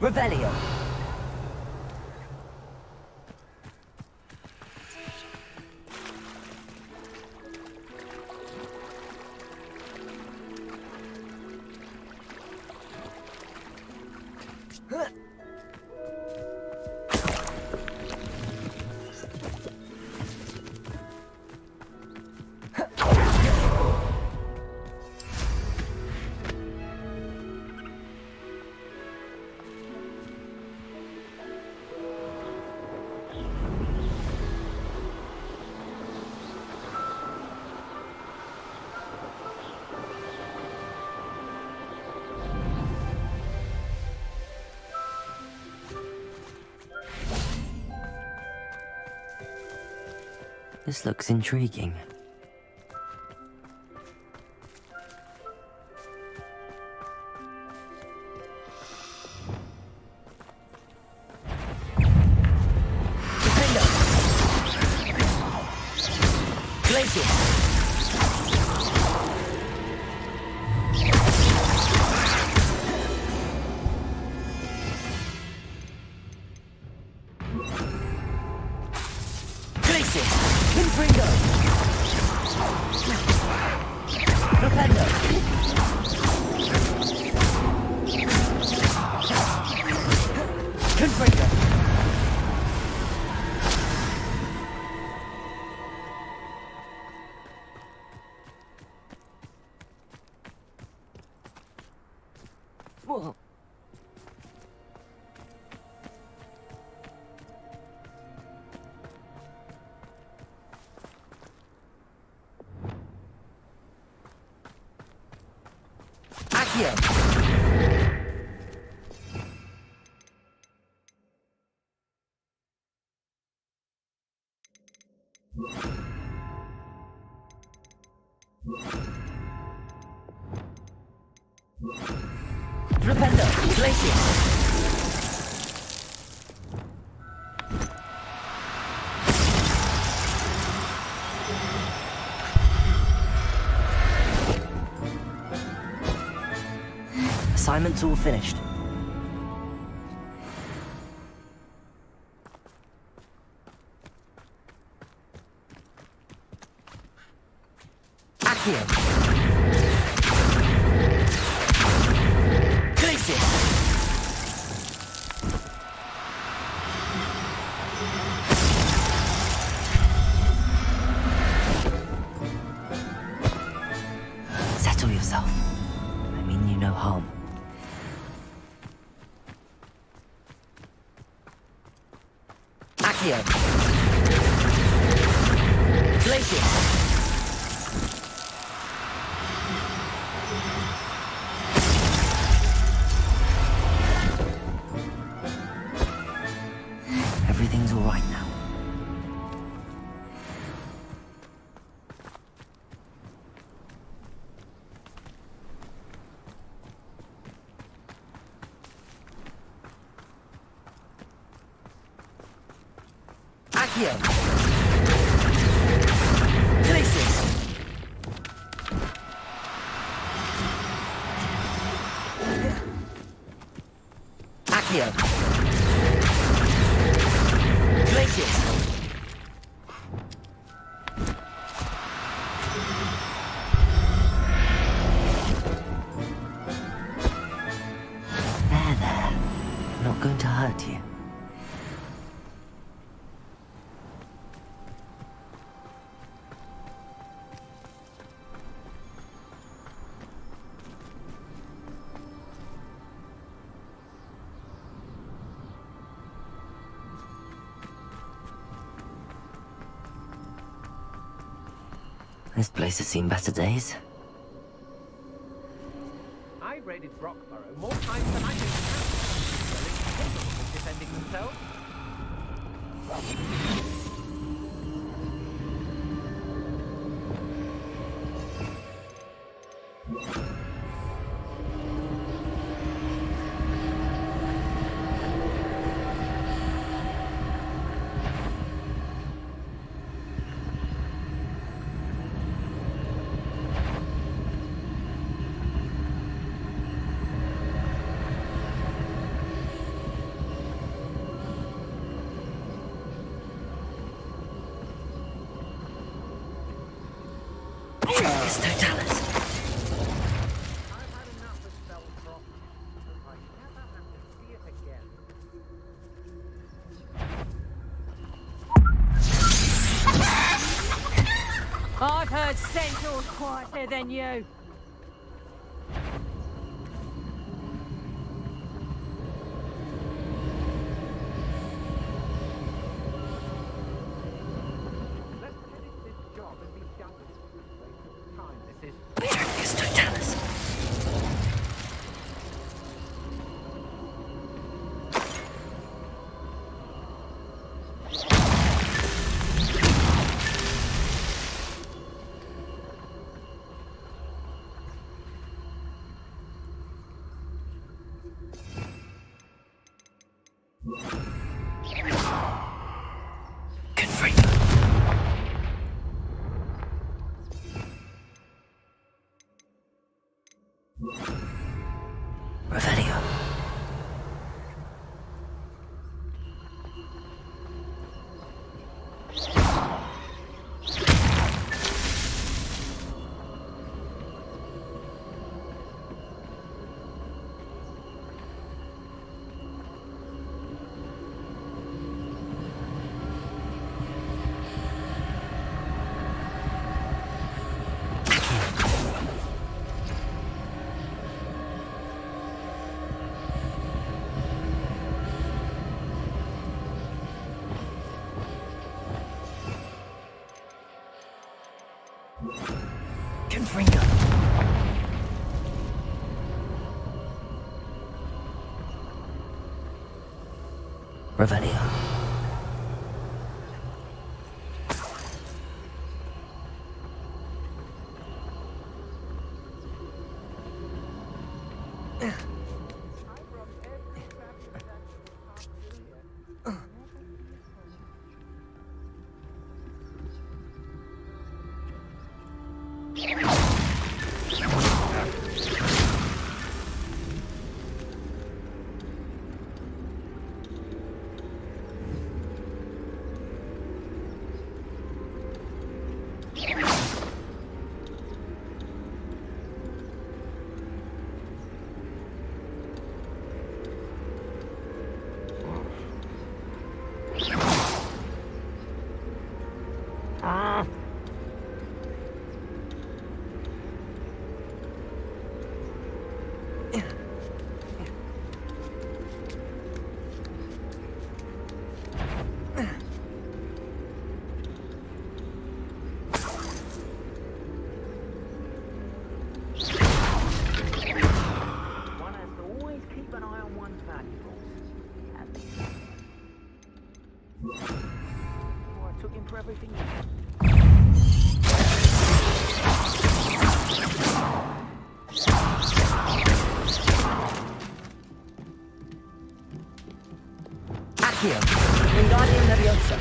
Revelio. This looks intriguing. Defender! Glacius! Confringo! Propendo! Confringo! Whoa. Accio! Rependo, Glacius! Assignment's all finished. Accio! Glacius! Settle yourself. I mean you no harm. Accio! Glacius! Everything's all right now. Accio! Glacius! Accio! Glacius! There. Not going to hurt you. This place has seen better days. I raided Brockborough more times than I can count. Well, it's capable of defending themselves. It's Totalis. I've had enough of Spellcroft. I never have to see it again. I've heard centaurs quieter than you. Let's finish this job and be done with it. Waste of time this is. It's Totalis. Confringo. Revelio. Confringo. Revelio. Oh, I took him for everything. Accio, Wingardium Leviosa.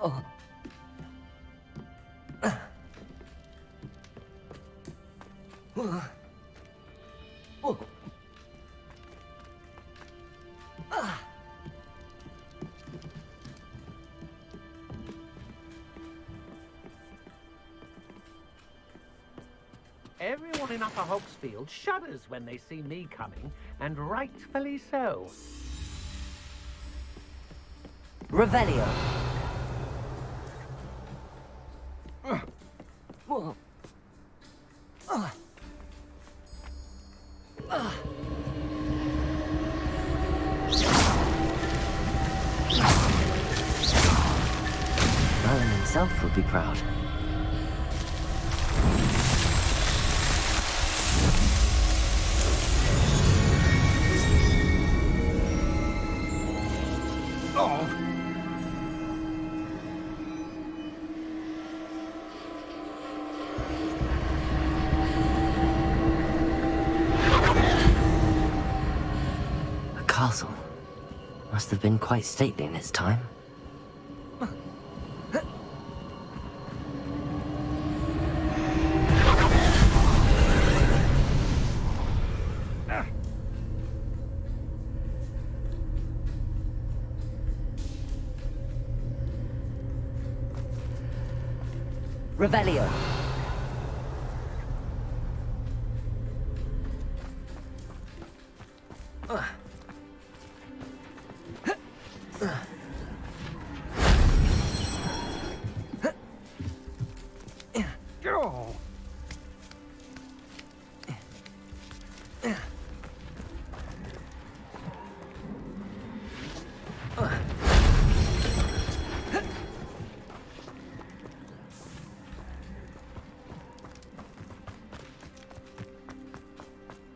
Oh. Everyone in Upper Hogsfield shudders when they see me coming, and rightfully so. Revelio. Whoa. Merlin himself would be proud. A castle. Must have been quite stately in its time. Revelio.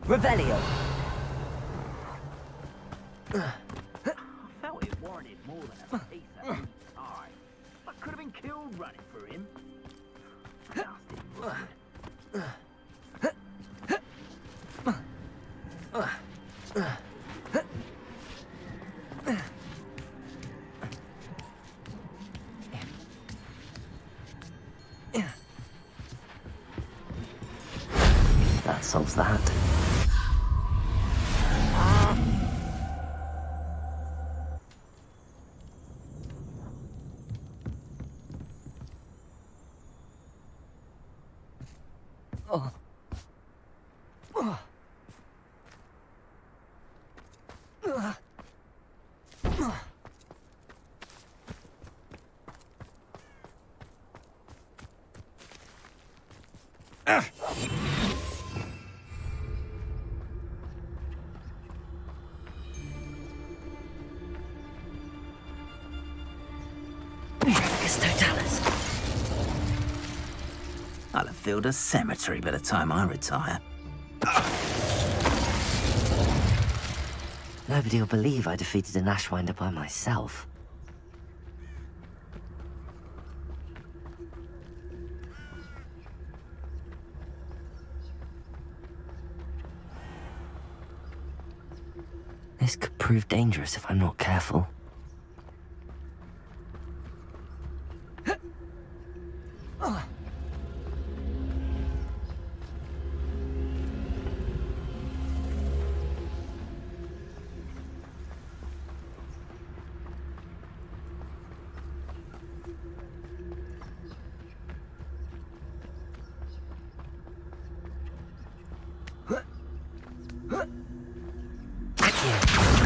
Revelio. I felt it warranted more than a piece of his eye. I could have been killed running for him. Bastard Rookwood. That solves that. Oh. Oh. I'll have filled a cemetery by the time I retire. Nobody will believe I defeated an Ashwinder by myself. This could prove dangerous if I'm not careful.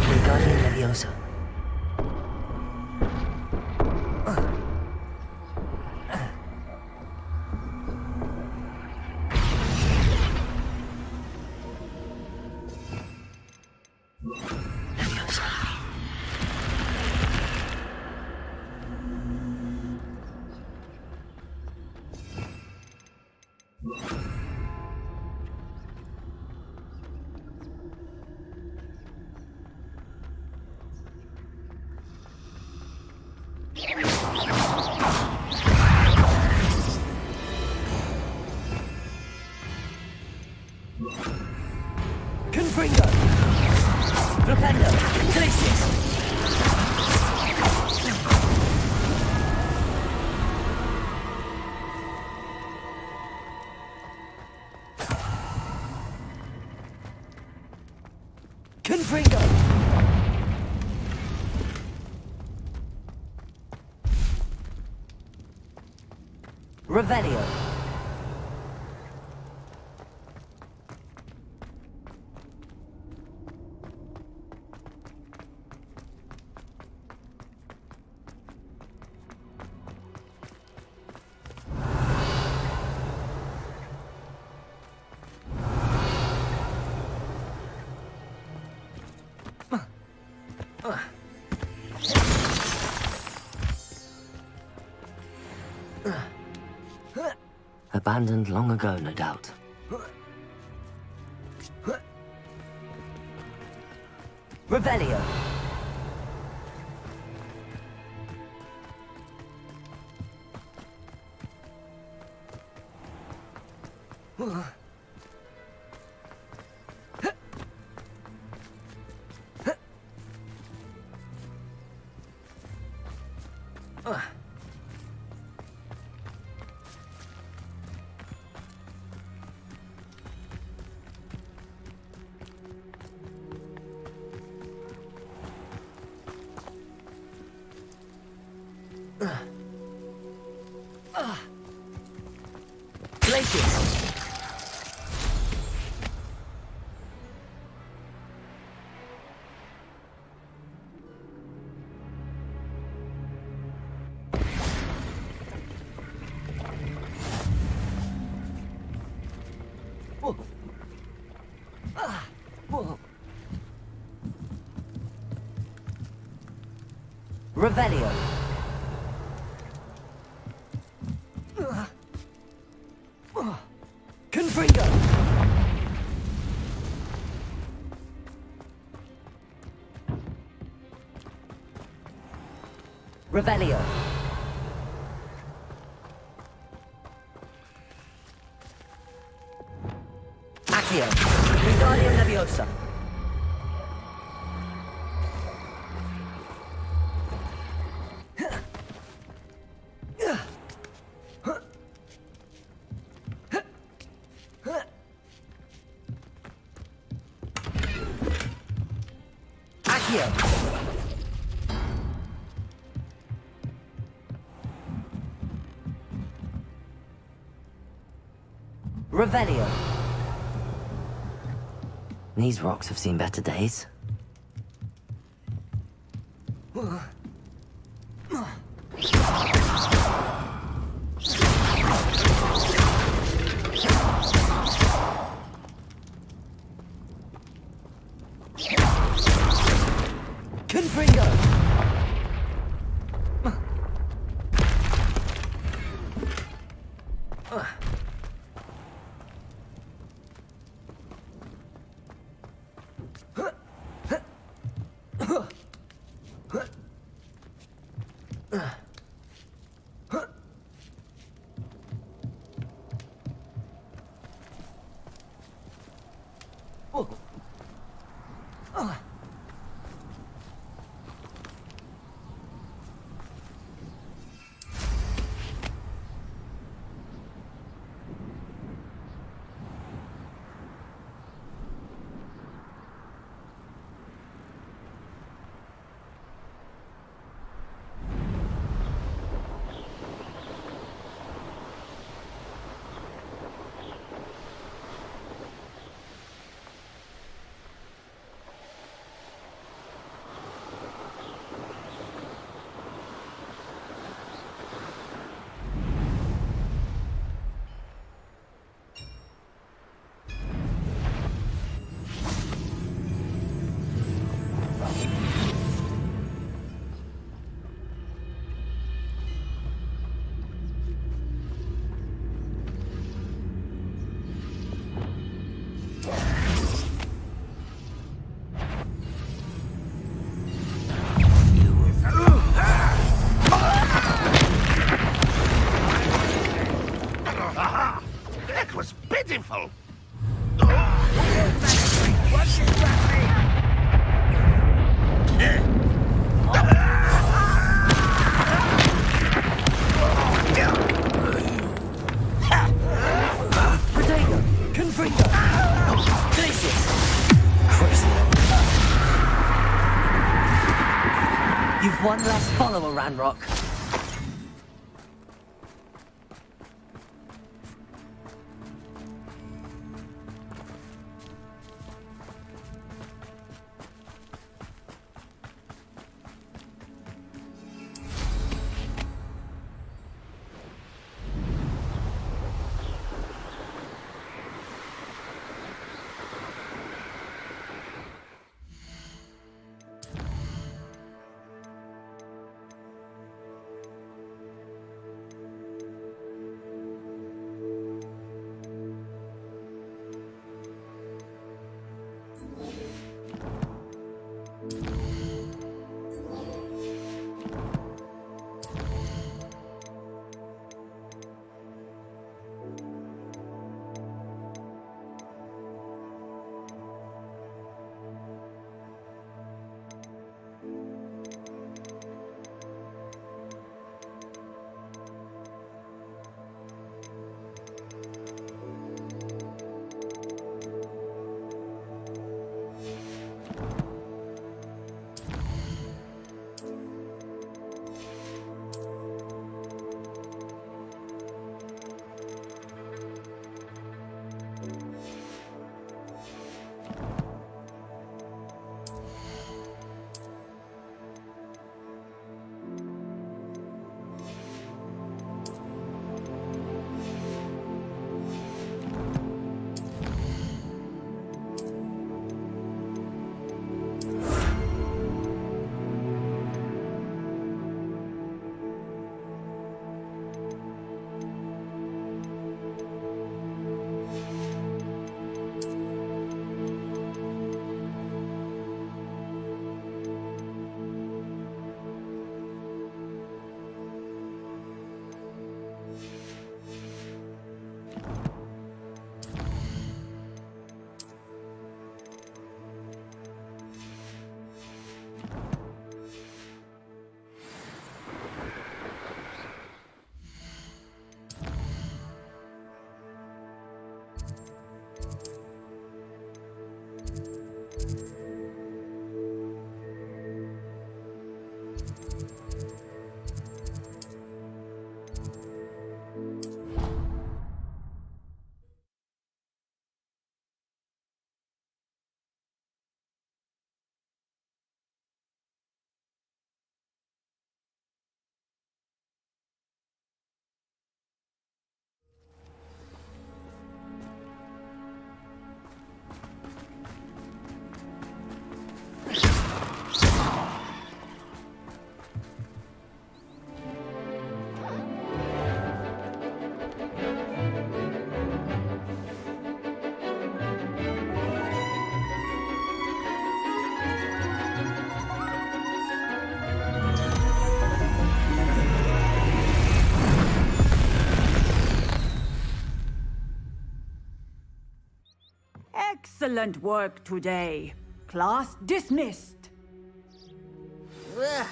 Wingardium Leviosa. Confringo! Flipendo! Glacius! Confringo! Revelio! Abandoned long ago, no doubt. Revelio! Glacius! Revelio! Confringo! Revelio! Accio! Wingardium Leviosa! Accio! Revelio! These rocks have seen better days. Confringo! You've one less follower, Ranrock. Excellent work today. Class dismissed. Ugh.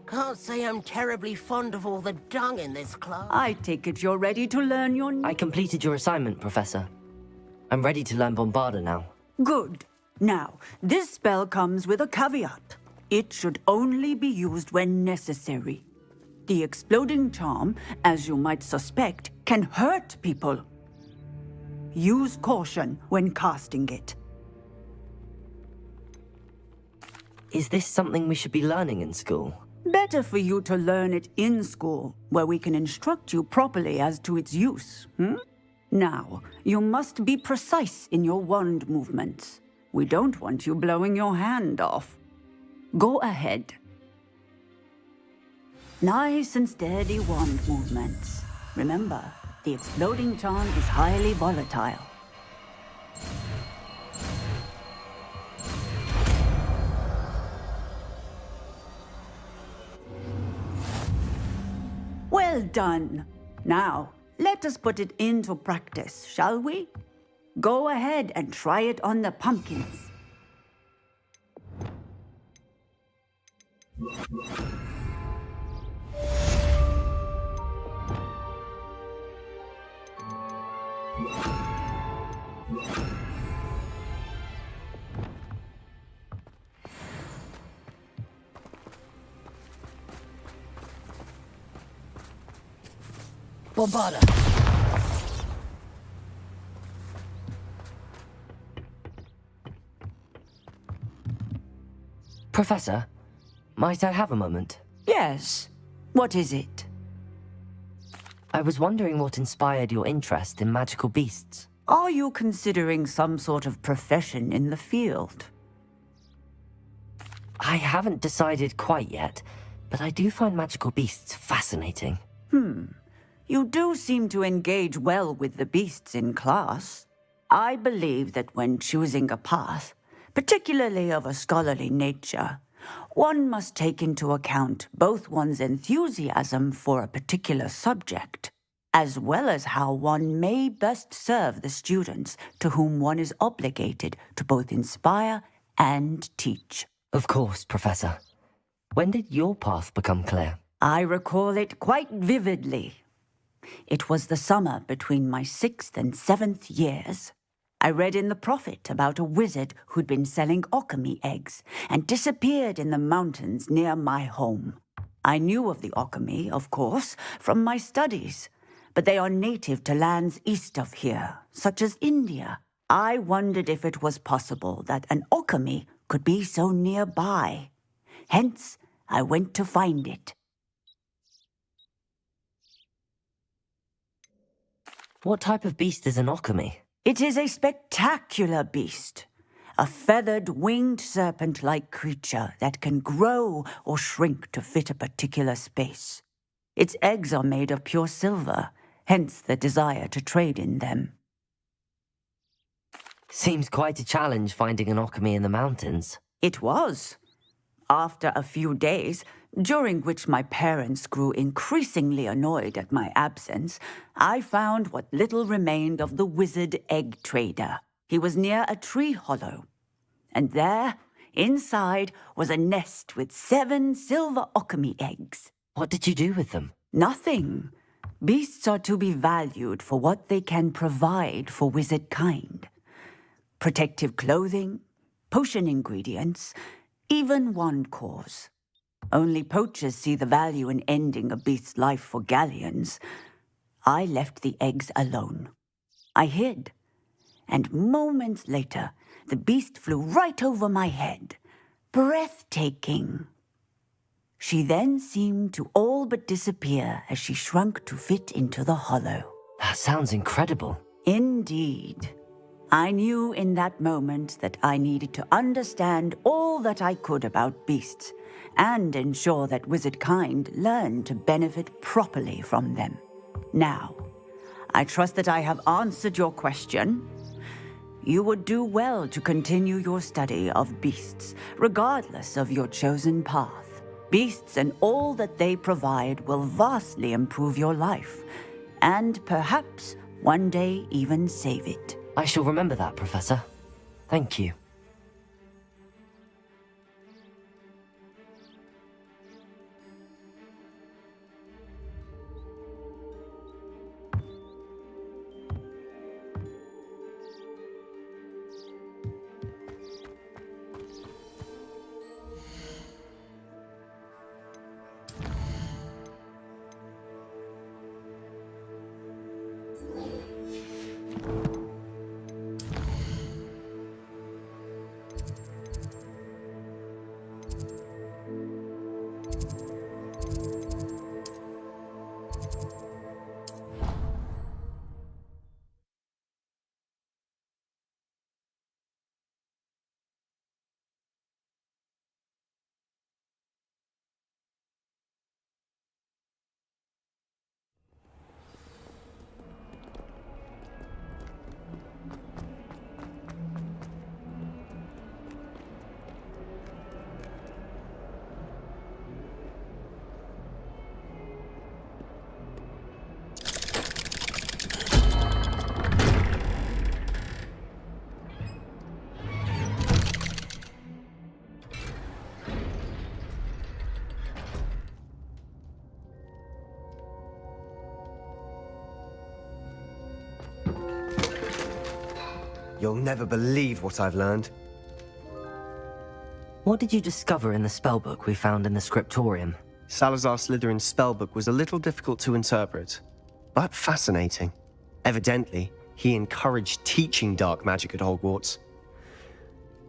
Can't say I'm terribly fond of all the dung in this class. I take it you're ready to learn your... I completed your assignment, Professor. I'm ready to learn Bombarda now. Good. Now, this spell comes with a caveat. It should only be used when necessary. The exploding charm, as you might suspect, can hurt people. Use caution when casting it. Is this something we should be learning in school? Better for you to learn it in school, where we can instruct you properly as to its use, Now, you must be precise in your wand movements. We don't want you blowing your hand off. Go ahead. Nice and steady wand movements. Remember, the exploding charm is highly volatile. Well done. Now, let us put it into practice, shall we? Go ahead and try it on the pumpkins. Bombarda! Professor, might I have a moment? Yes. What is it? I was wondering what inspired your interest in magical beasts. Are you considering some sort of profession in the field? I haven't decided quite yet, but I do find magical beasts fascinating. You do seem to engage well with the beasts in class. I believe that when choosing a path, particularly of a scholarly nature, one must take into account both one's enthusiasm for a particular subject, as well as how one may best serve the students to whom one is obligated to both inspire and teach. Of course, Professor. When did your path become clear? I recall it quite vividly. It was the summer between my 6th and 7th years. I read in the Prophet about a wizard who'd been selling alchemy eggs and disappeared in the mountains near my home. I knew of the alchemy, of course, from my studies, but they are native to lands east of here, such as India. I wondered if it was possible that an alchemy could be so nearby. Hence, I went to find it. What type of beast is an alchemy? It is a spectacular beast. A feathered, winged serpent-like creature that can grow or shrink to fit a particular space. Its eggs are made of pure silver, hence the desire to trade in them. Seems quite a challenge finding an alchemy in the mountains. It was. After a few days, during which my parents grew increasingly annoyed at my absence, I found what little remained of the wizard egg trader. He was near a tree hollow. And there, inside, was a nest with 7 silver alchemy eggs. What did you do with them? Nothing. Beasts are to be valued for what they can provide for wizard kind. Protective clothing, potion ingredients, even wand cores. Only poachers see the value in ending a beast's life for galleons. I left the eggs alone. I hid, and moments later, the beast flew right over my head. Breathtaking. She then seemed to all but disappear as she shrunk to fit into the hollow. That sounds incredible. Indeed. I knew in that moment that I needed to understand all that I could about beasts and ensure that wizard kind learned to benefit properly from them. Now, I trust that I have answered your question. You would do well to continue your study of beasts, regardless of your chosen path. Beasts and all that they provide will vastly improve your life, and perhaps one day even save it. I shall remember that, Professor. Thank you. You'll never believe what I've learned. What did you discover in the spellbook we found in the scriptorium? Salazar Slytherin's spellbook was a little difficult to interpret. but fascinating. Evidently, he encouraged teaching dark magic at Hogwarts.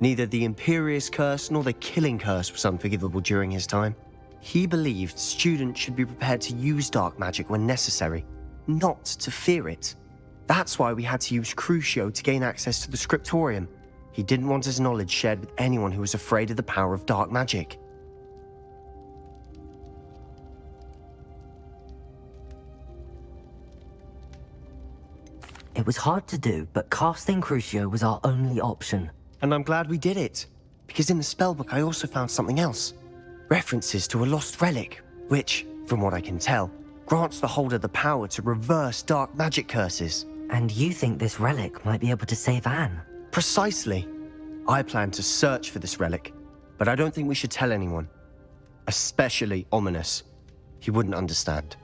Neither the Imperious Curse nor the Killing Curse was unforgivable during his time. He believed students should be prepared to use dark magic when necessary, not to fear it. That's why we had to use Crucio to gain access to the Scriptorium. He didn't want his knowledge shared with anyone who was afraid of the power of dark magic. It was hard to do, but casting Crucio was our only option. And I'm glad we did it, because in the spellbook I also found something else. References to a lost relic, which, from what I can tell, grants the holder the power to reverse dark magic curses. And you think this relic might be able to save Anne? Precisely. I plan to search for this relic, but I don't think we should tell anyone. Especially Ominous. He wouldn't understand.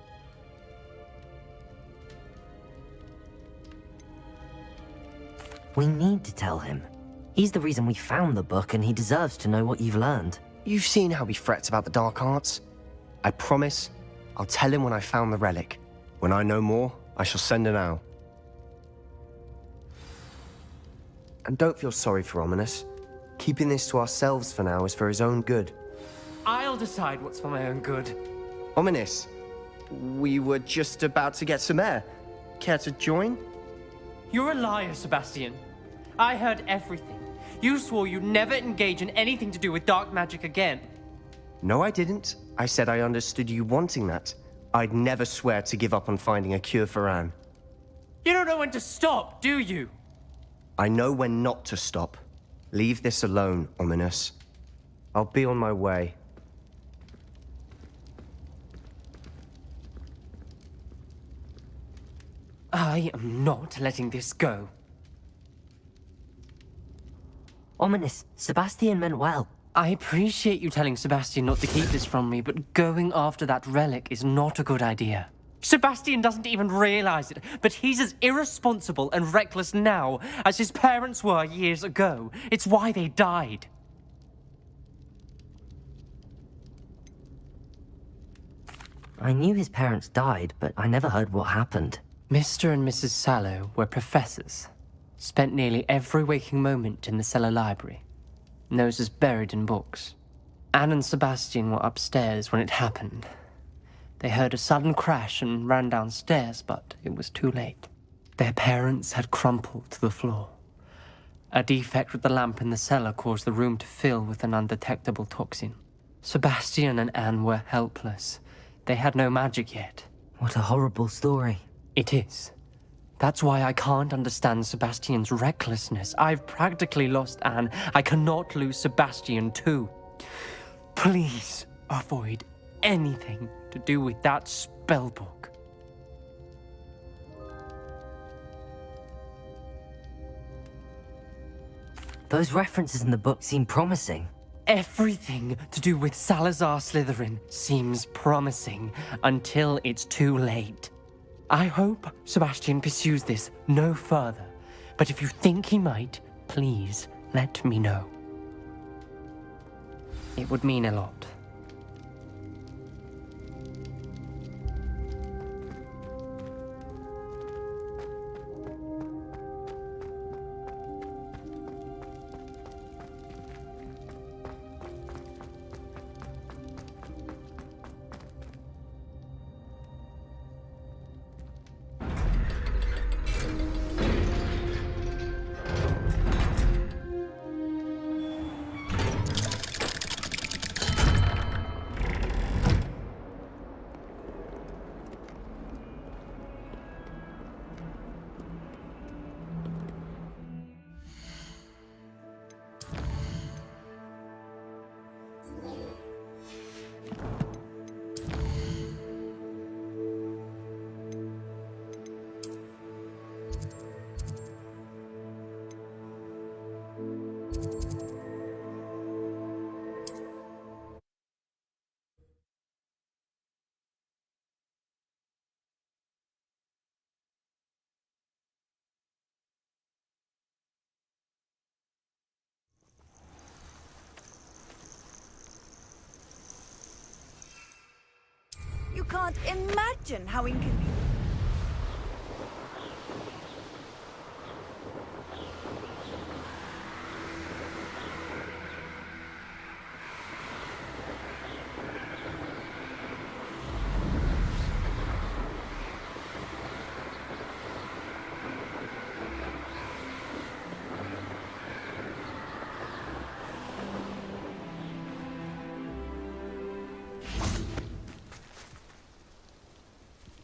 We need to tell him. He's the reason we found the book, and he deserves to know what you've learned. You've seen how he frets about the dark arts. I promise I'll tell him when I found the relic. When I know more, I shall send an owl. And don't feel sorry for Ominous. Keeping this to ourselves for now is for his own good. I'll decide what's for my own good. Ominous, we were just about to get some air. Care to join? You're a liar, Sebastian. I heard everything. You swore you'd never engage in anything to do with dark magic again. No, I didn't. I said I understood you wanting that. I'd never swear to give up on finding a cure for Anne. You don't know when to stop, do you? I know when not to stop. Leave this alone, Ominous. I'll be on my way. I am not letting this go. Ominous, Sebastian meant well. I appreciate you telling Sebastian not to keep this from me, but going after that relic is not a good idea. Sebastian doesn't even realize it, but he's as irresponsible and reckless now as his parents were years ago. It's why they died. I knew his parents died, but I never heard what happened. Mr. and Mrs. Sallow were professors. Spent nearly every waking moment in the cellar library. Noses buried in books. Anne and Sebastian were upstairs when it happened. They heard a sudden crash and ran downstairs, but it was too late. Their parents had crumpled to the floor. A defect with the lamp in the cellar caused the room to fill with an undetectable toxin. Sebastian and Anne were helpless. They had no magic yet. What a horrible story. It is. That's why I can't understand Sebastian's recklessness. I've practically lost Anne. I cannot lose Sebastian too. Please avoid anything to do with that spellbook. Those references in the book seem promising. Everything to do with Salazar Slytherin seems promising until it's too late. I hope Sebastian pursues this no further, but if you think he might, please let me know. It would mean a lot. You can't imagine how inconvenient.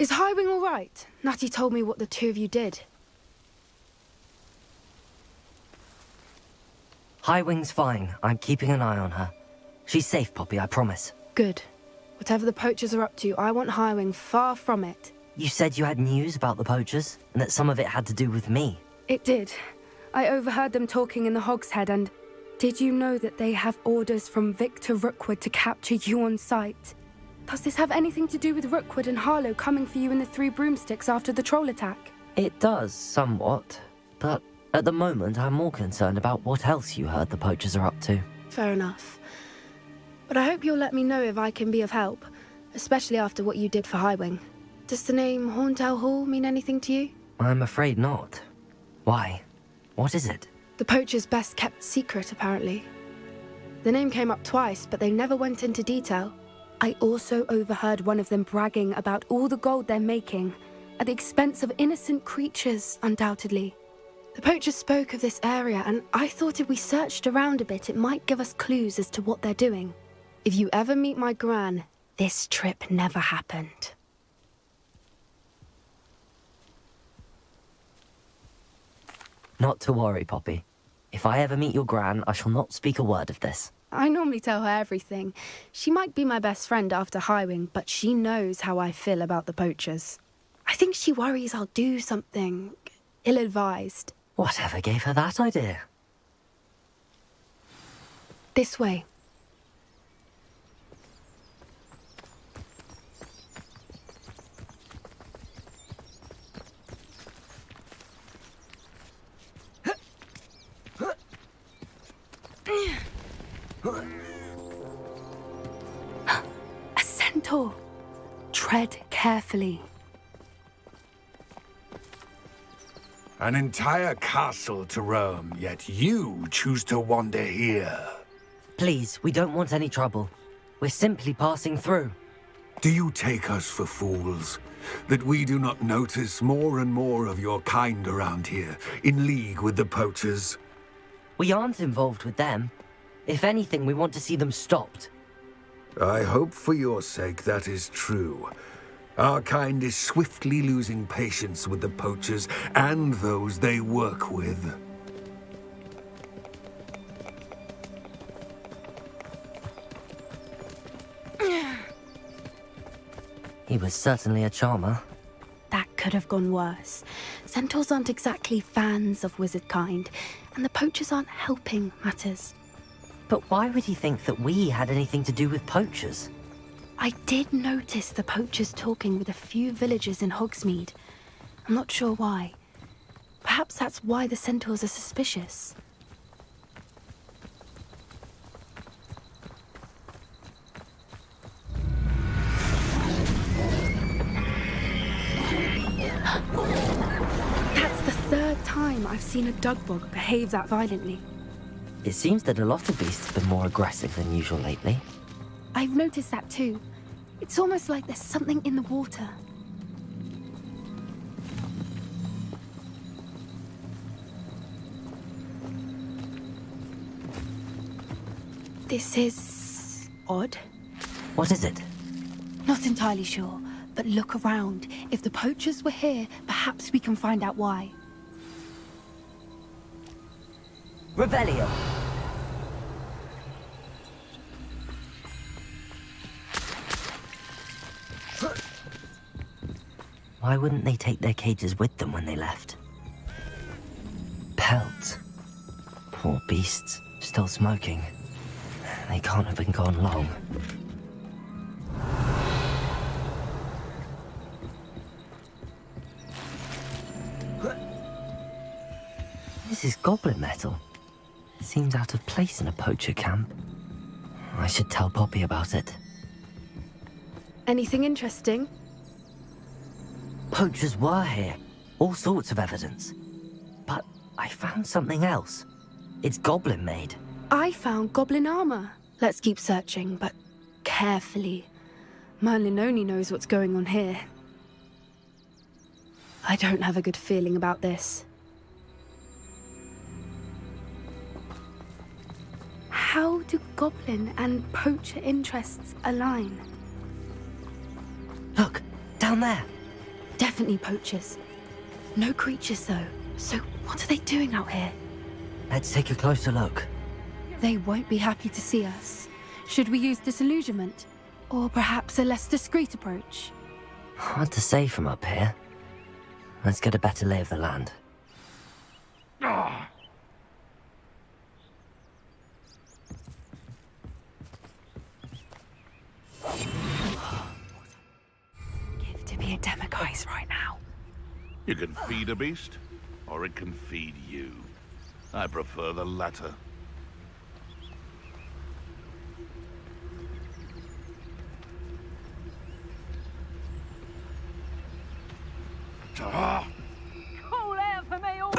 Is Highwing all right? Natty told me what the two of you did. Highwing's fine. I'm keeping an eye on her. She's safe, Poppy, I promise. Good. Whatever the poachers are up to, I want Highwing far from it. You said you had news about the poachers, and that some of it had to do with me. It did. I overheard them talking in the Hogshead, and did you know that they have orders from Victor Rookwood to capture you on sight? Does this have anything to do with Rookwood and Harlow coming for you in the Three Broomsticks after the troll attack? It does, somewhat. But at the moment, I'm more concerned about what else you heard the poachers are up to. Fair enough. But I hope you'll let me know if I can be of help, especially after what you did for Highwing. Does the name Horntail Hall mean anything to you? I'm afraid not. Why? What is it? The poachers' best kept secret, apparently. The name came up twice, but they never went into detail. I also overheard one of them bragging about all the gold they're making, at the expense of innocent creatures, undoubtedly. The poachers spoke of this area, and I thought if we searched around a bit, it might give us clues as to what they're doing. If you ever meet my gran, this trip never happened. Not to worry, Poppy. If I ever meet your gran, I shall not speak a word of this. I normally tell her everything. She might be my best friend after Highwing, but she knows how I feel about the poachers. I think she worries I'll do something ill-advised. Whatever gave her that idea? This way. A centaur. Tread carefully. An entire castle to roam, yet you choose to wander here. Please, we don't want any trouble. We're simply passing through. Do you take us for fools? That we do not notice more and more of your kind around here, in league with the poachers? We aren't involved with them. If anything, we want to see them stopped. I hope for your sake that is true. Our kind is swiftly losing patience with the poachers and those they work with. He was certainly a charmer. That could have gone worse. Centaurs aren't exactly fans of wizard kind, and the poachers aren't helping matters. But why would he think that we had anything to do with poachers? I did notice the poachers talking with a few villagers in Hogsmeade. I'm not sure why. Perhaps that's why the centaurs are suspicious. That's the third time I've seen a dugbog behave that violently. It seems that a lot of beasts have been more aggressive than usual lately. I've noticed that too. It's almost like there's something in the water. This is odd. What is it? Not entirely sure, but look around. If the poachers were here, perhaps we can find out why. Revelio! Why wouldn't they take their cages with them when they left? Pelts. Poor beasts, still smoking. They can't have been gone long. This is goblin metal. Seems out of place in a poacher camp. I should tell Poppy about it. Anything interesting? Poachers were here. All sorts of evidence. But I found something else. It's goblin made. I found goblin armor. Let's keep searching, but carefully. Merlin only knows what's going on here. I don't have a good feeling about this. How do goblin and poacher interests align? Look, down there. definitely poachers. No creatures, though. So what are they doing out here? Let's take a closer look. They won't be happy to see us. Should we use disillusionment? Or perhaps a less discreet approach? Hard to say from up here. Let's get a better lay of the land. Give to be a demiguise right now. You can feed a beast, or it can feed you. I prefer the latter. Call out for me, all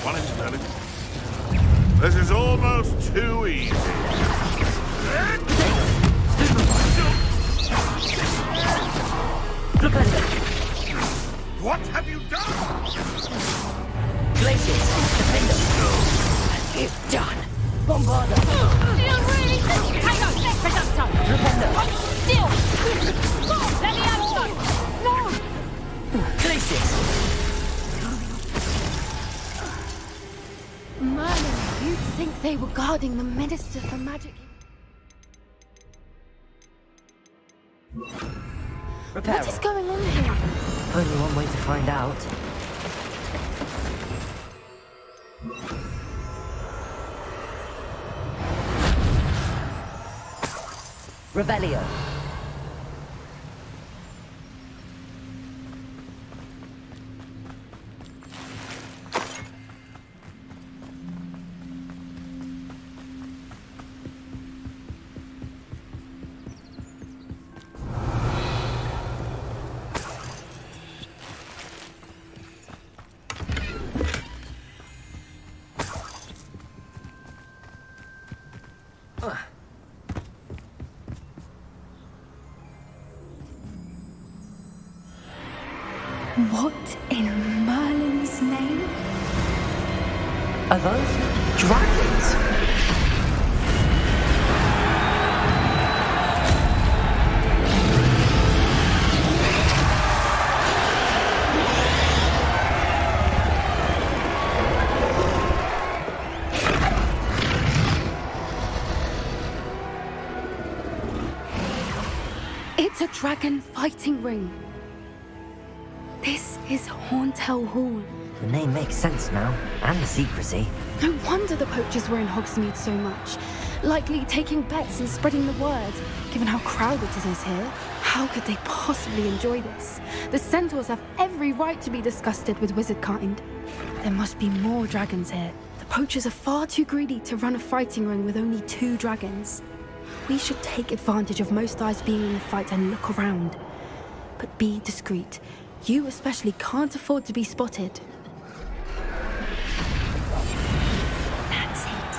One in Sterling. This is almost too easy. What have you done? Glaciers, defender. You've done. Bombarder. Merlin, you'd think they were guarding the Minister for Magic. What is going on here? Only one way to find out. Revelio. What in Merlin's name? Are those dragons? It's a dragon fighting ring. This is Horntail Hall. The name makes sense now, and the secrecy. No wonder the poachers were in Hogsmeade so much. Likely taking bets and spreading the word. Given how crowded it is here, how could they possibly enjoy this? The centaurs have every right to be disgusted with wizard kind. There must be more dragons here. The poachers are far too greedy to run a fighting ring with only 2 dragons. We should take advantage of most eyes being in the fight and look around. But be discreet. You especially can't afford to be spotted. That's it.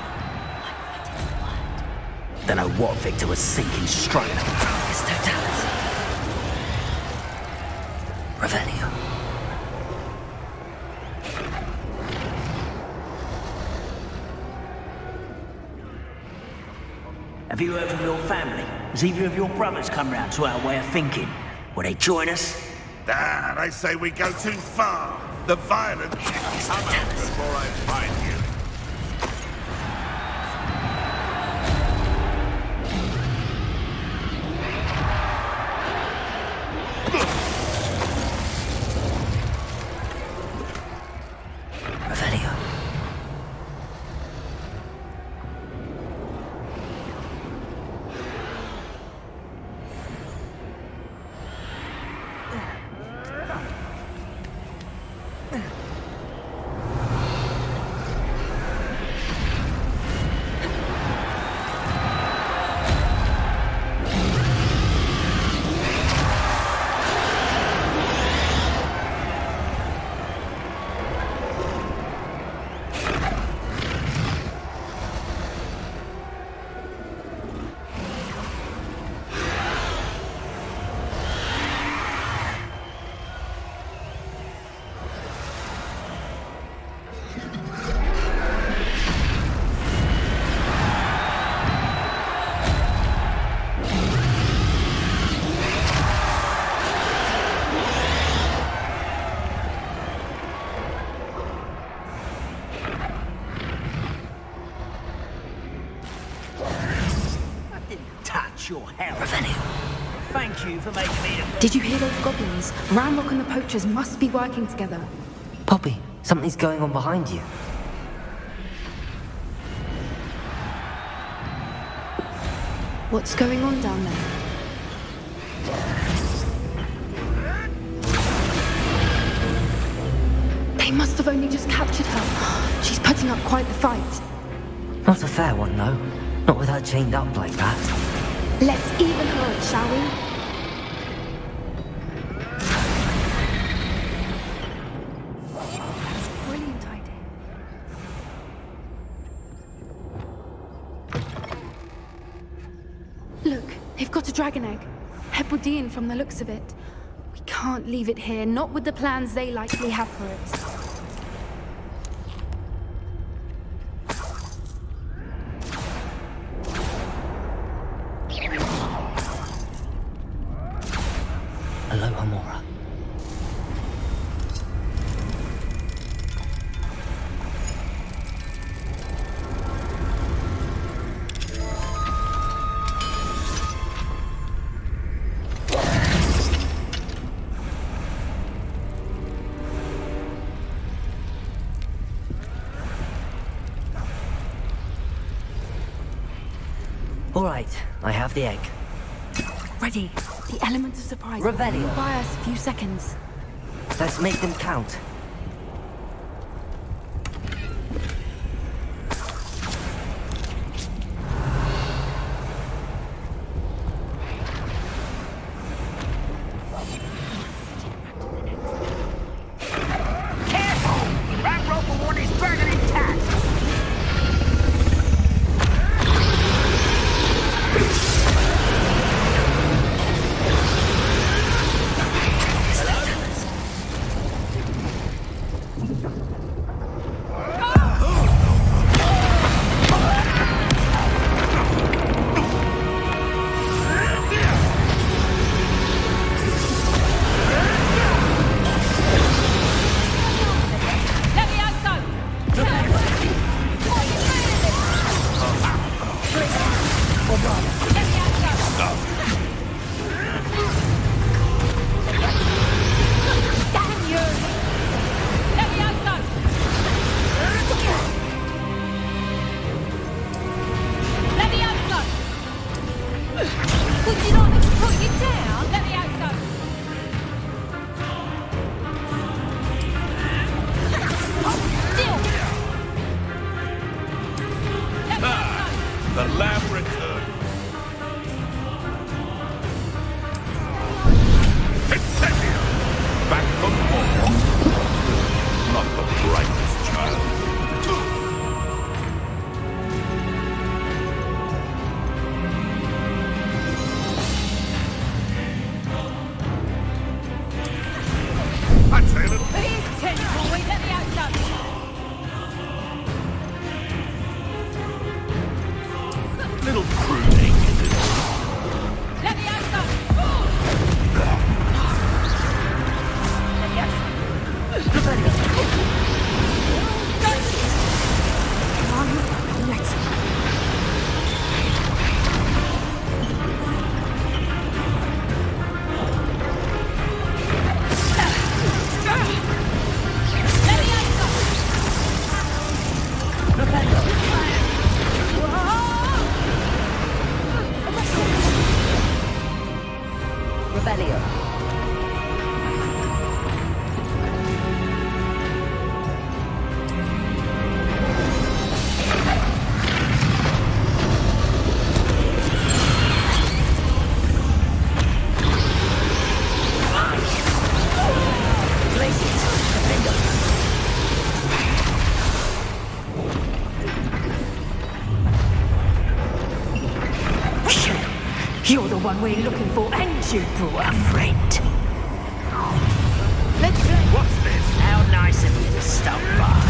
What is the word? Don't know what Victor was thinking straight. It's totality. Revelio. Have you heard from your family? Has either of your brothers come round to our way of thinking? Will they join us? Dad, I say we go too far. The violence. Come out before I find you. Revelio. Eat your hell. Thank you for making me the... Did you hear those goblins? Ramrock and the poachers must be working together. Poppy, something's going on behind you. What's going on down there? They must have only just captured her. She's putting up quite the fight. Not a fair one, though. Not with her chained up like that. Let's even her up, shall we? That's a brilliant idea. Look, they've got a dragon egg. Hebridean from the looks of it. We can't leave it here, not with the plans they likely have for it. Aloha, Mora. All right, I have the egg. Ready. The element of surprise. Revelio. Buy us a few seconds. Let's make them count. Careful! Ramrock will want his dragon intact! The lab returned. Incendio! Back for more. Not the brightest child. I'd say a little... Please, tentacle, we let me out, son. Little pruning, is it? Let me out, son. Revelio. You're the one we're looking for, and you brought a friend. Let's play. What's this? How nice of you to stop by.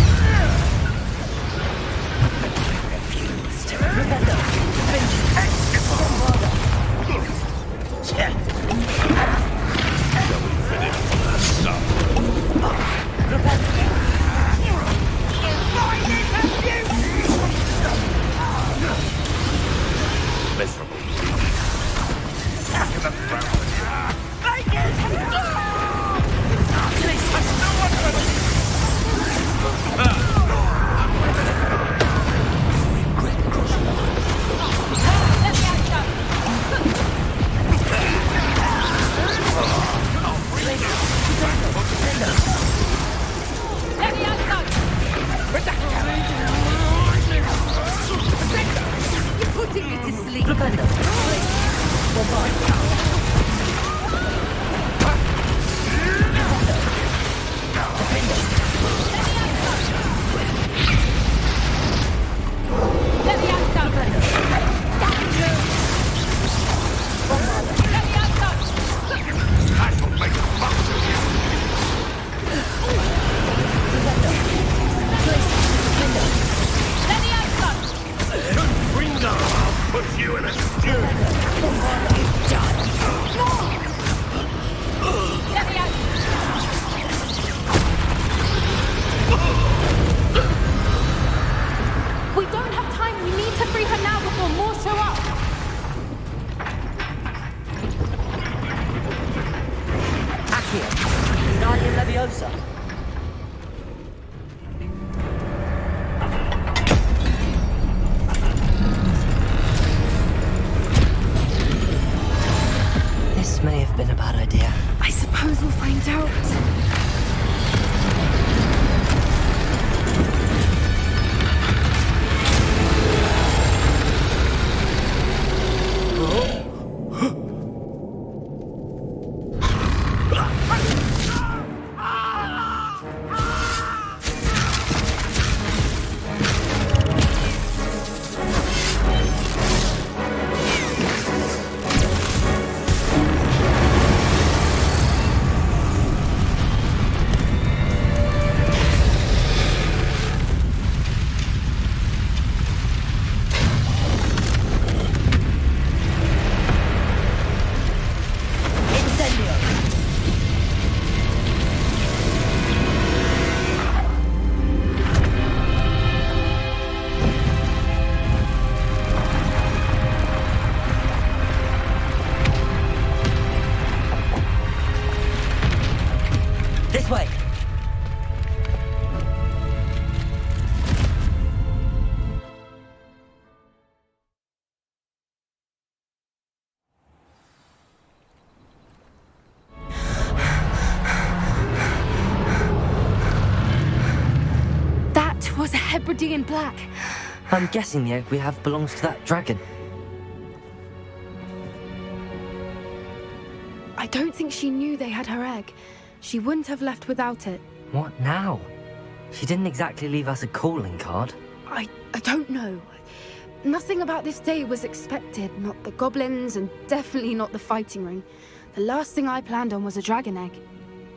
Refused. Remember, Shall we finish this up? Miserable beast. was a Hebridean black. I'm guessing the egg we have belongs to that dragon. I don't think she knew they had her egg. She wouldn't have left without it. What now? She didn't exactly leave us a calling card. I don't know. Nothing about this day was expected. Not the goblins, and definitely not the fighting ring. The last thing I planned on was a dragon egg.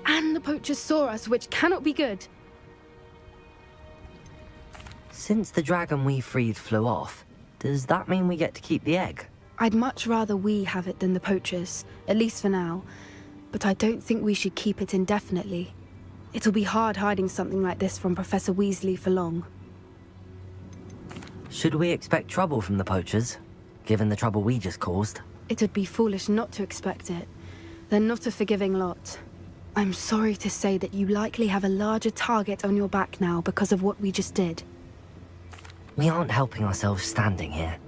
And the poachers saw us, which cannot be good. Since the dragon we freed flew off, does that mean we get to keep the egg? I'd much rather we have it than the poachers, at least for now. But I don't think we should keep it indefinitely. It'll be hard hiding something like this from Professor Weasley for long. Should we expect trouble from the poachers, given the trouble we just caused? It would be foolish not to expect it. They're not a forgiving lot. I'm sorry to say that you likely have a larger target on your back now because of what we just did. We aren't helping ourselves standing here.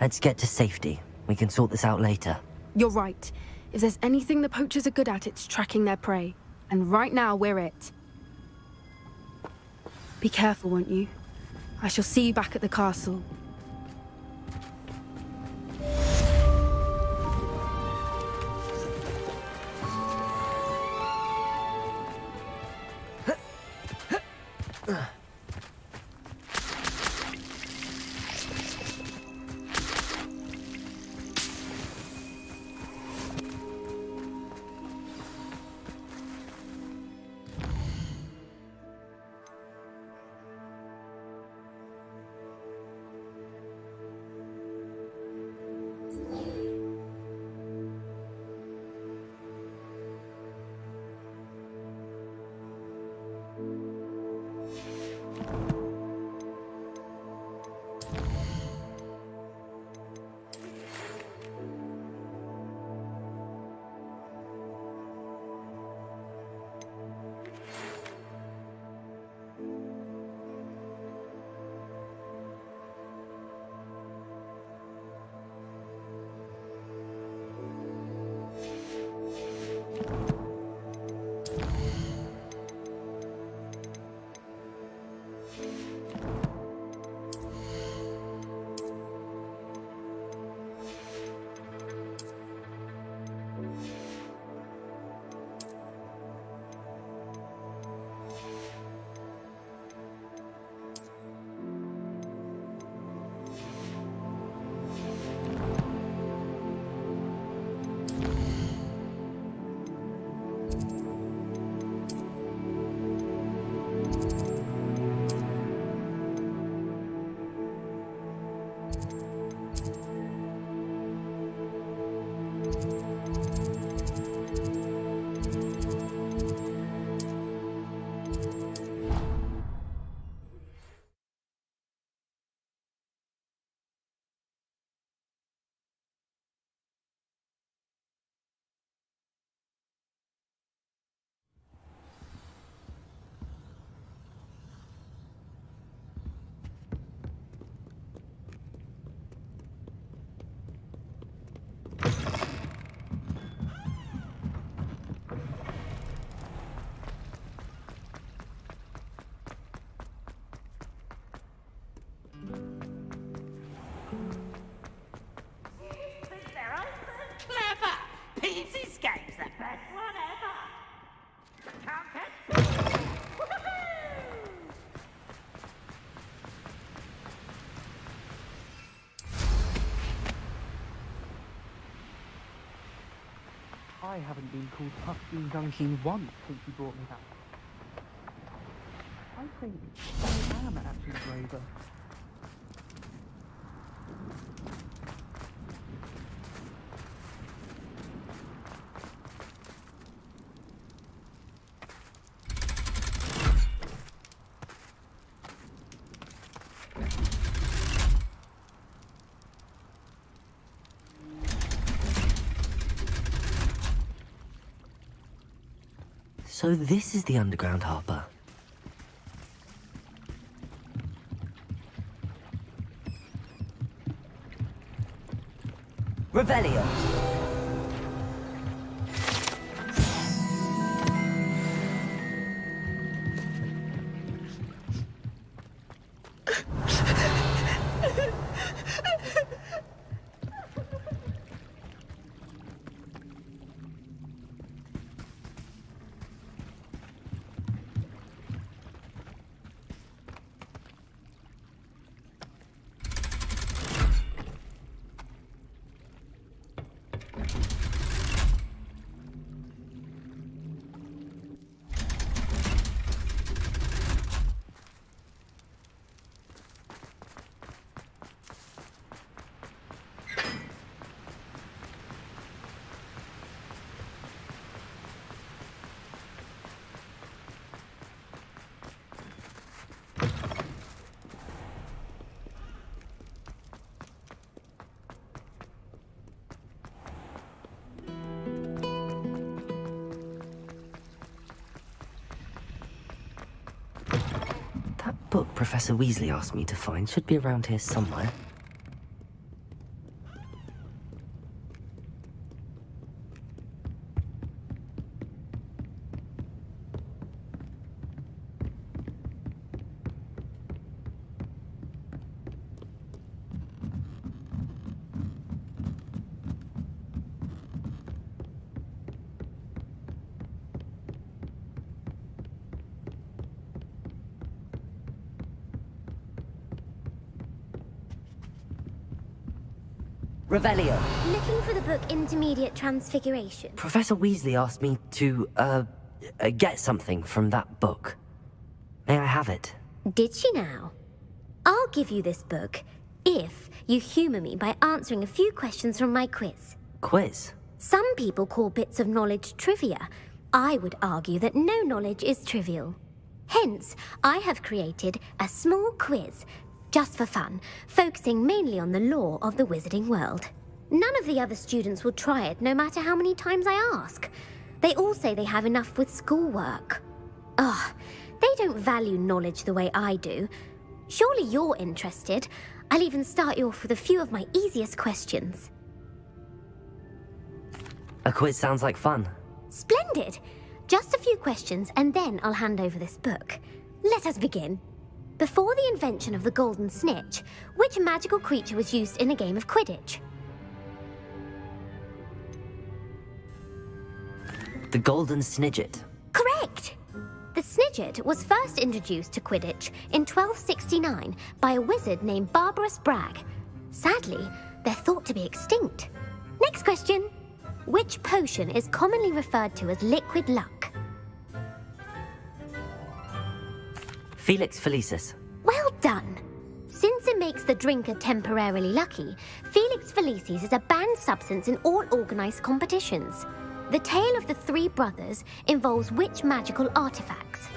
Let's get to safety. We can sort this out later. You're right. If there's anything the poachers are good at, it's tracking their prey. And right now, we're it. Be careful, won't you? I shall see you back at the castle. Clever! Pete's escape's the best one ever! Can't catch me! I haven't been called Puffkin Gunkin once since you brought me back. I think I am actually braver. So this is the underground harbour. Revelio. That book Professor Weasley asked me to find should be around here somewhere. Revelio. Looking for the book Intermediate Transfiguration. Professor Weasley asked me to, get something from that book. May I have it? Did she now? I'll give you this book if you humour me by answering a few questions from my quiz. Quiz? Some people call bits of knowledge trivia. I would argue that no knowledge is trivial. Hence, I have created a small quiz just for fun, focusing mainly on the lore of the wizarding world. None of the other students will try it, no matter how many times I ask. They all say they have enough with schoolwork. Ugh, they don't value knowledge the way I do. Surely you're interested. I'll even start you off with a few of my easiest questions. A quiz sounds like fun. Splendid! Just a few questions, and then I'll hand over this book. Let us begin. Before the invention of the golden snitch, which magical creature was used in a game of Quidditch? The golden snidget. Correct! The snidget was first introduced to Quidditch in 1269 by a wizard named Barbarous Bragg. Sadly, they're thought to be extinct. Next question. Which potion is commonly referred to as liquid luck? Felix Felicis. Well done! Since it makes the drinker temporarily lucky, Felix Felicis is a banned substance in all organised competitions. The tale of the three brothers involves which magical artifacts?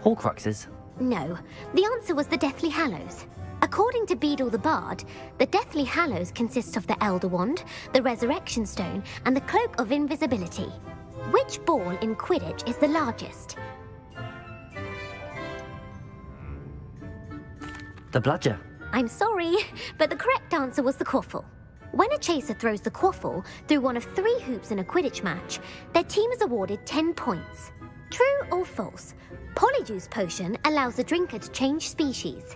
Horcruxes. No, the answer was the Deathly Hallows. According to Beadle the Bard, the Deathly Hallows consist of the Elder Wand, the Resurrection Stone, and the Cloak of Invisibility. Which ball in Quidditch is the largest? The bludger. I'm sorry, but the correct answer was the quaffle. When a chaser throws the quaffle through one of 3 hoops in a Quidditch match, their team is awarded 10 points. True or false? Polyjuice Potion allows the drinker to change species.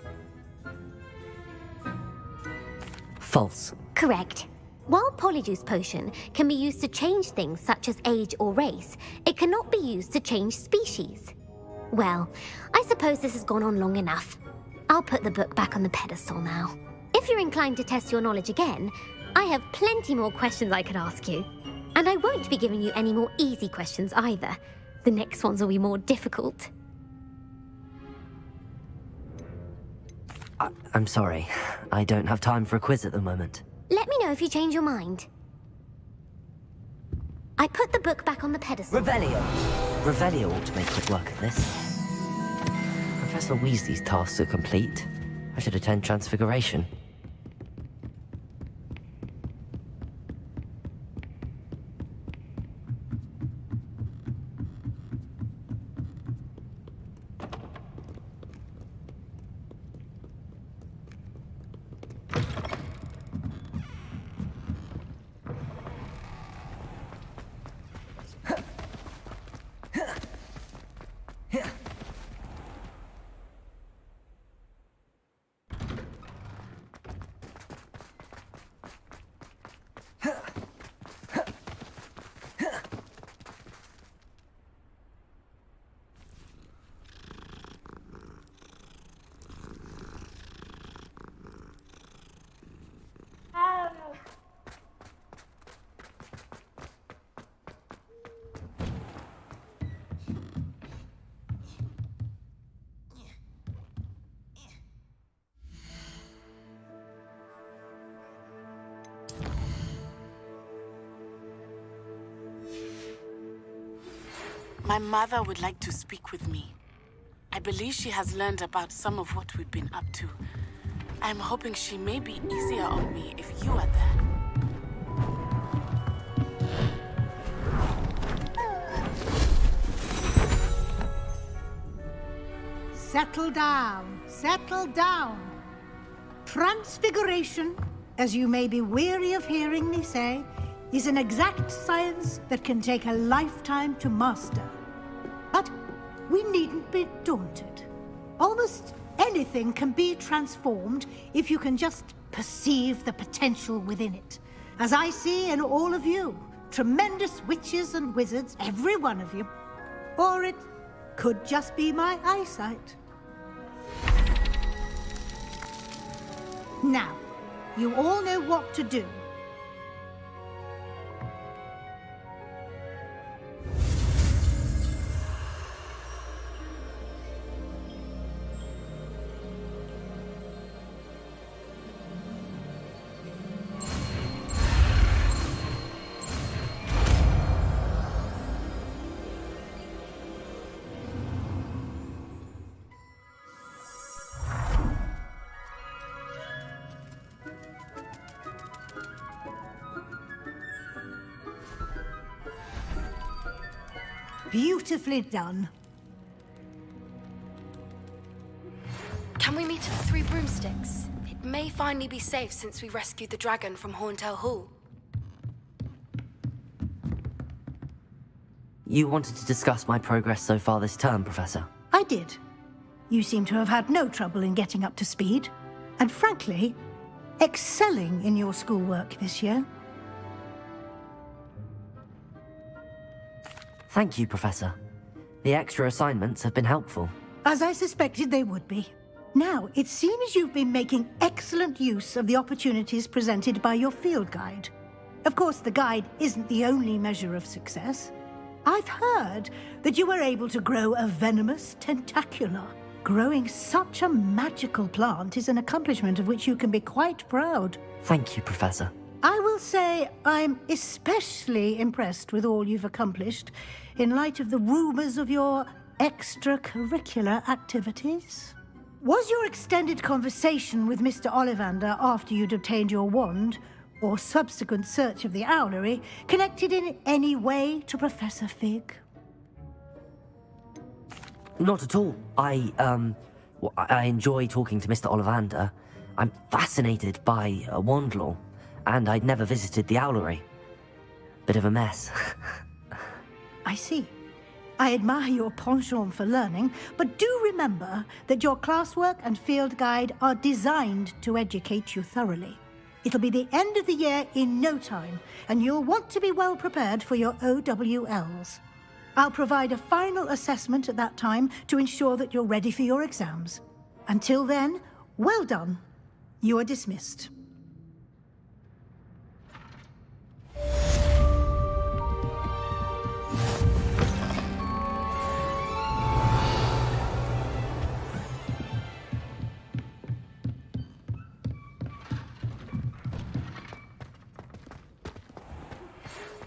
False. Correct. While Polyjuice Potion can be used to change things such as age or race, it cannot be used to change species. Well, I suppose this has gone on long enough. I'll put the book back on the pedestal now. If you're inclined to test your knowledge again, I have plenty more questions I could ask you. And I won't be giving you any more easy questions either. The next ones will be more difficult. I'm sorry. I don't have time for a quiz at the moment. Let me know if you change your mind. I put the book back on the pedestal. Revelio. Revelio ought to make quick work of this. Professor Weasley's tasks are complete. I should attend Transfiguration. My mother would like to speak with me. I believe she has learned about some of what we've been up to. I'm hoping she may be easier on me if you are there. Settle down, settle down. Transfiguration, as you may be weary of hearing me say, is an exact science that can take a lifetime to master. But we needn't be daunted. Almost anything can be transformed if you can just perceive the potential within it. As I see in all of you, tremendous witches and wizards, every one of you. Or it could just be my eyesight. Now, you all know what to do. Beautifully done. Can we meet at the Three Broomsticks? It may finally be safe since we rescued the dragon from Horntail Hall. You wanted to discuss my progress so far this term, Professor? I did. You seem to have had no trouble in getting up to speed. And frankly, excelling in your schoolwork this year. Thank you, Professor. The extra assignments have been helpful. As I suspected they would be. Now, it seems you've been making excellent use of the opportunities presented by your field guide. Of course, the guide isn't the only measure of success. I've heard that you were able to grow a venomous tentacula. Growing such a magical plant is an accomplishment of which you can be quite proud. Thank you, Professor. I will say I'm especially impressed with all you've accomplished in light of the rumors of your extracurricular activities. Was your extended conversation with Mr. Ollivander after you'd obtained your wand, or subsequent search of the owlery, connected in any way to Professor Fig? Not at all. I enjoy talking to Mr. Ollivander. I'm fascinated by wand lore, and I'd never visited the owlery. Bit of a mess. I see. I admire your penchant for learning, but do remember that your classwork and field guide are designed to educate you thoroughly. It'll be the end of the year in no time, and you'll want to be well prepared for your OWLs. I'll provide a final assessment at that time to ensure that you're ready for your exams. Until then, well done. You are dismissed.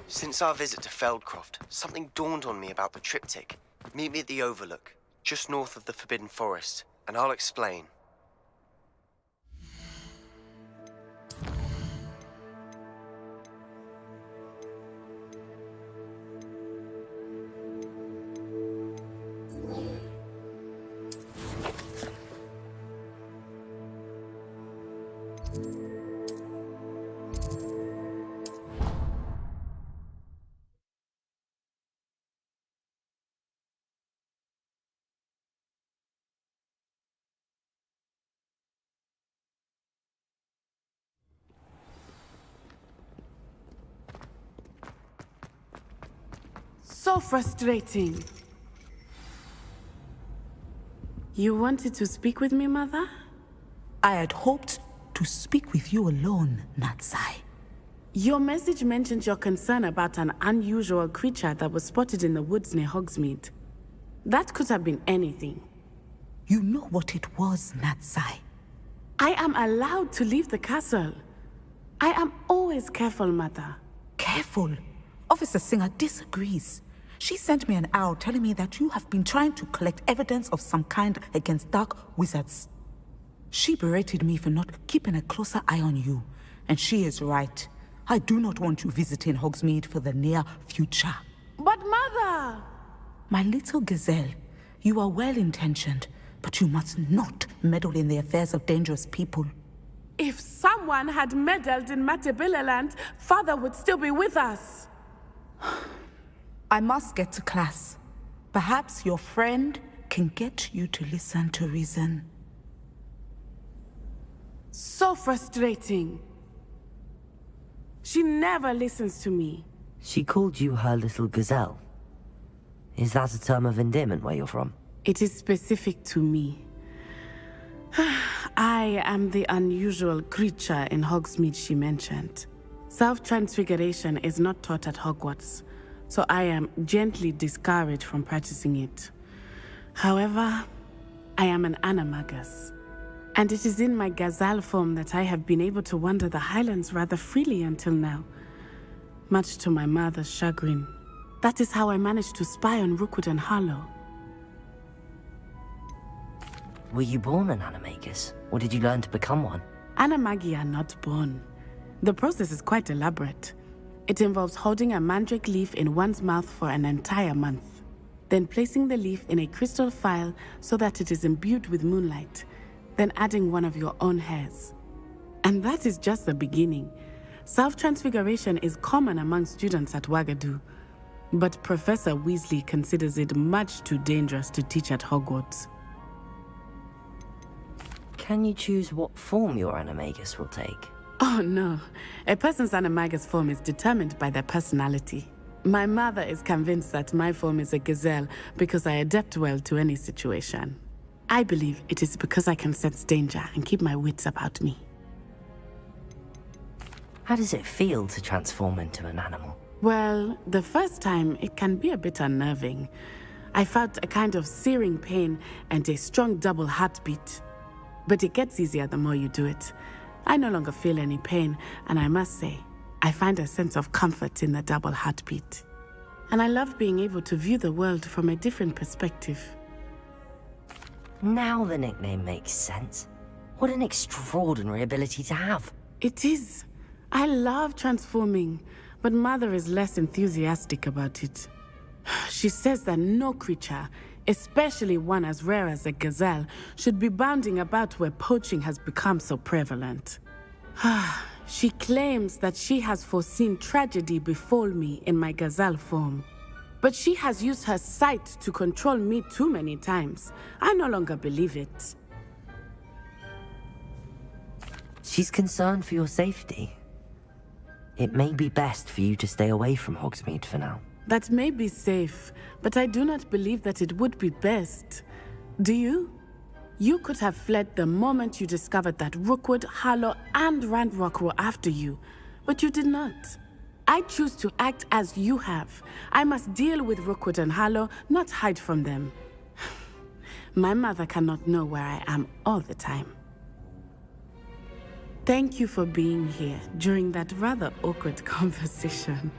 Since our visit to Feldcroft, something dawned on me about the triptych. Meet me at the Overlook, just north of the Forbidden Forest, and I'll explain. So frustrating. You wanted to speak with me, Mother? I had hoped to speak with you alone, Natsai. Your message mentioned your concern about an unusual creature that was spotted in the woods near Hogsmeade. That could have been anything. You know what it was, Natsai. I am allowed to leave the castle. I am always careful, Mother. Careful? Officer Singer disagrees. She sent me an owl telling me that you have been trying to collect evidence of some kind against dark wizards. She berated me for not keeping a closer eye on you, and she is right. I do not want you visiting Hogsmeade for the near future. But Mother! My little gazelle, you are well-intentioned, but you must not meddle in the affairs of dangerous people. If someone had meddled in Matabeleland, Father would still be with us. I must get to class. Perhaps your friend can get you to listen to reason. So frustrating. She never listens to me. She called you her little gazelle. Is that a term of endearment where you're from? It is specific to me. I am the unusual creature in Hogsmeade she mentioned. Self-transfiguration is not taught at Hogwarts, so I am gently discouraged from practicing it. However, I am an animagus, and it is in my gazelle form that I have been able to wander the Highlands rather freely until now, much to my mother's chagrin. That is how I managed to spy on Rookwood and Harlow. Were you born an animagus, or did you learn to become one? Animagi are not born. The process is quite elaborate. It involves holding a mandrake leaf in one's mouth for an entire month, then placing the leaf in a crystal phial so that it is imbued with moonlight, then adding one of your own hairs. And that is just the beginning. Self-transfiguration is common among students at Ouagadougou, but Professor Weasley considers it much too dangerous to teach at Hogwarts. Can you choose what form your animagus will take? Oh no, a person's animagus form is determined by their personality. My mother is convinced that my form is a gazelle because I adapt well to any situation. I believe it is because I can sense danger and keep my wits about me. How does it feel to transform into an animal? Well, the first time it can be a bit unnerving. I felt a kind of searing pain and a strong double heartbeat. But it gets easier the more you do it. I no longer feel any pain, and I must say, I find a sense of comfort in the double heartbeat. And I love being able to view the world from a different perspective. Now the nickname makes sense. What an extraordinary ability to have. It is. I love transforming, but Mother is less enthusiastic about it. She says that no creature, especially one as rare as a gazelle, should be bounding about where poaching has become so prevalent. She claims that she has foreseen tragedy befall me in my gazelle form. But she has used her sight to control me too many times. I no longer believe it. She's concerned for your safety. It may be best for you to stay away from Hogsmeade for now. That may be safe, but I do not believe that it would be best. Do you? You could have fled the moment you discovered that Rookwood, Harlow, and Ranrock were after you, but you did not. I choose to act as you have. I must deal with Rookwood and Harlow, not hide from them. My mother cannot know where I am all the time. Thank you for being here during that rather awkward conversation.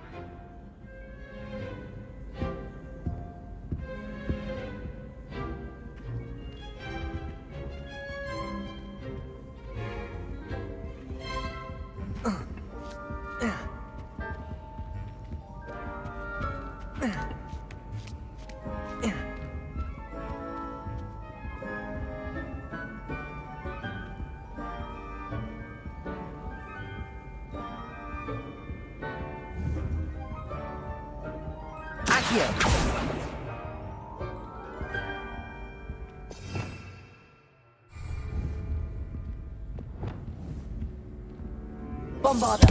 Bombarda!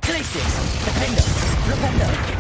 Glacis! Defender! Repender!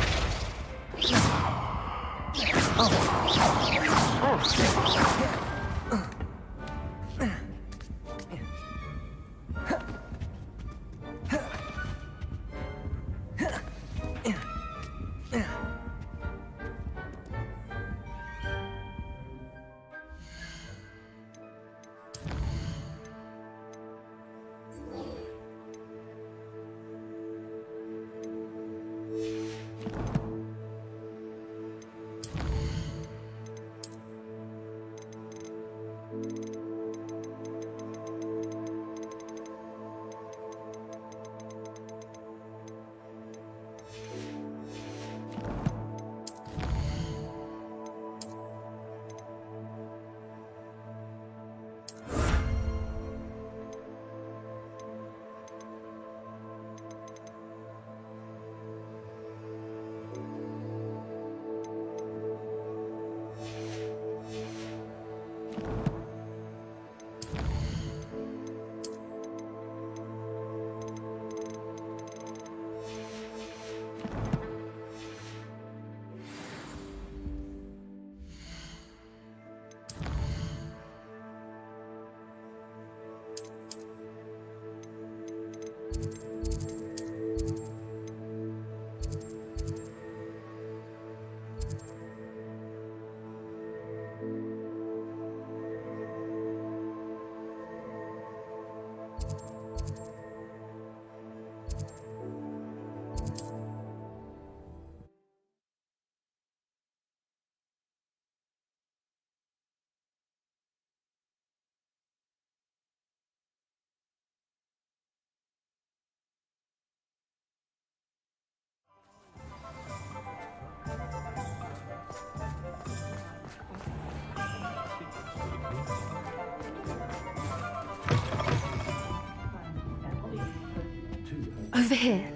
Over here.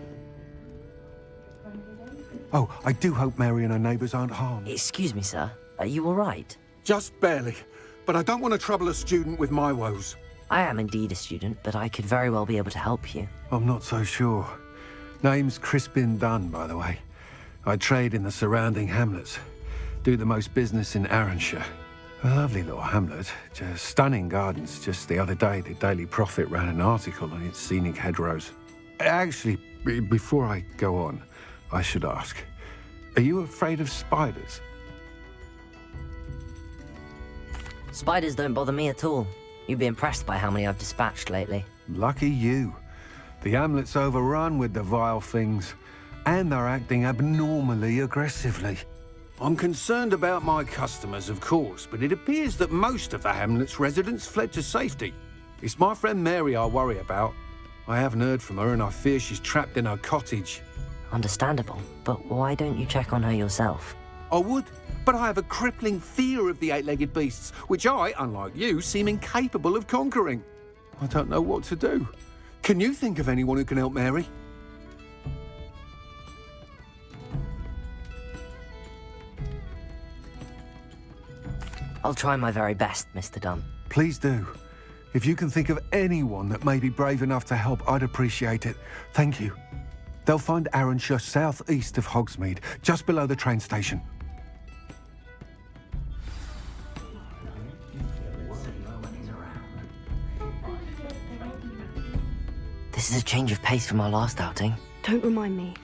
Oh, I do hope Mary and her neighbours aren't harmed. Excuse me, sir. Are you all right? Just barely. But I don't want to trouble a student with my woes. I am indeed a student, but I could very well be able to help you. I'm not so sure. Name's Crispin Dunn, by the way. I trade in the surrounding hamlets. Do the most business in Arranshire. A lovely little hamlet. Just stunning gardens. Just the other day, the Daily Prophet ran an article on its scenic hedgerows. Actually, before I go on, I should ask, are you afraid of spiders? Spiders don't bother me at all. You'd be impressed by how many I've dispatched lately. Lucky you. The hamlet's overrun with the vile things, and they're acting abnormally aggressively. I'm concerned about my customers, of course, but it appears that most of the hamlet's residents fled to safety. It's my friend Mary I worry about. I haven't heard from her, and I fear she's trapped in her cottage. Understandable, but why don't you check on her yourself? I would, but I have a crippling fear of the eight-legged beasts, which I, unlike you, seem incapable of conquering. I don't know what to do. Can you think of anyone who can help Mary? I'll try my very best, Mr. Dunn. Please do. If you can think of anyone that may be brave enough to help, I'd appreciate it. Thank you. They'll find Arranshire southeast of Hogsmeade, just below the train station. This is a change of pace from our last outing. Don't remind me.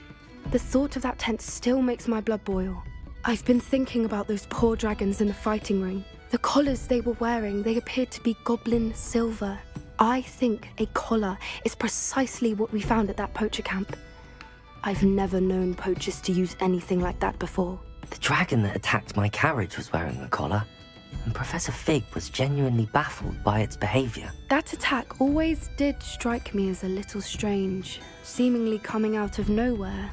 The thought of that tent still makes my blood boil. I've been thinking about those poor dragons in the fighting ring. The collars they were wearing, they appeared to be goblin silver. I think a collar is precisely what we found at that poacher camp. I've never known poachers to use anything like that before. The dragon that attacked my carriage was wearing a collar, and Professor Fig was genuinely baffled by its behavior. That attack always did strike me as a little strange, seemingly coming out of nowhere.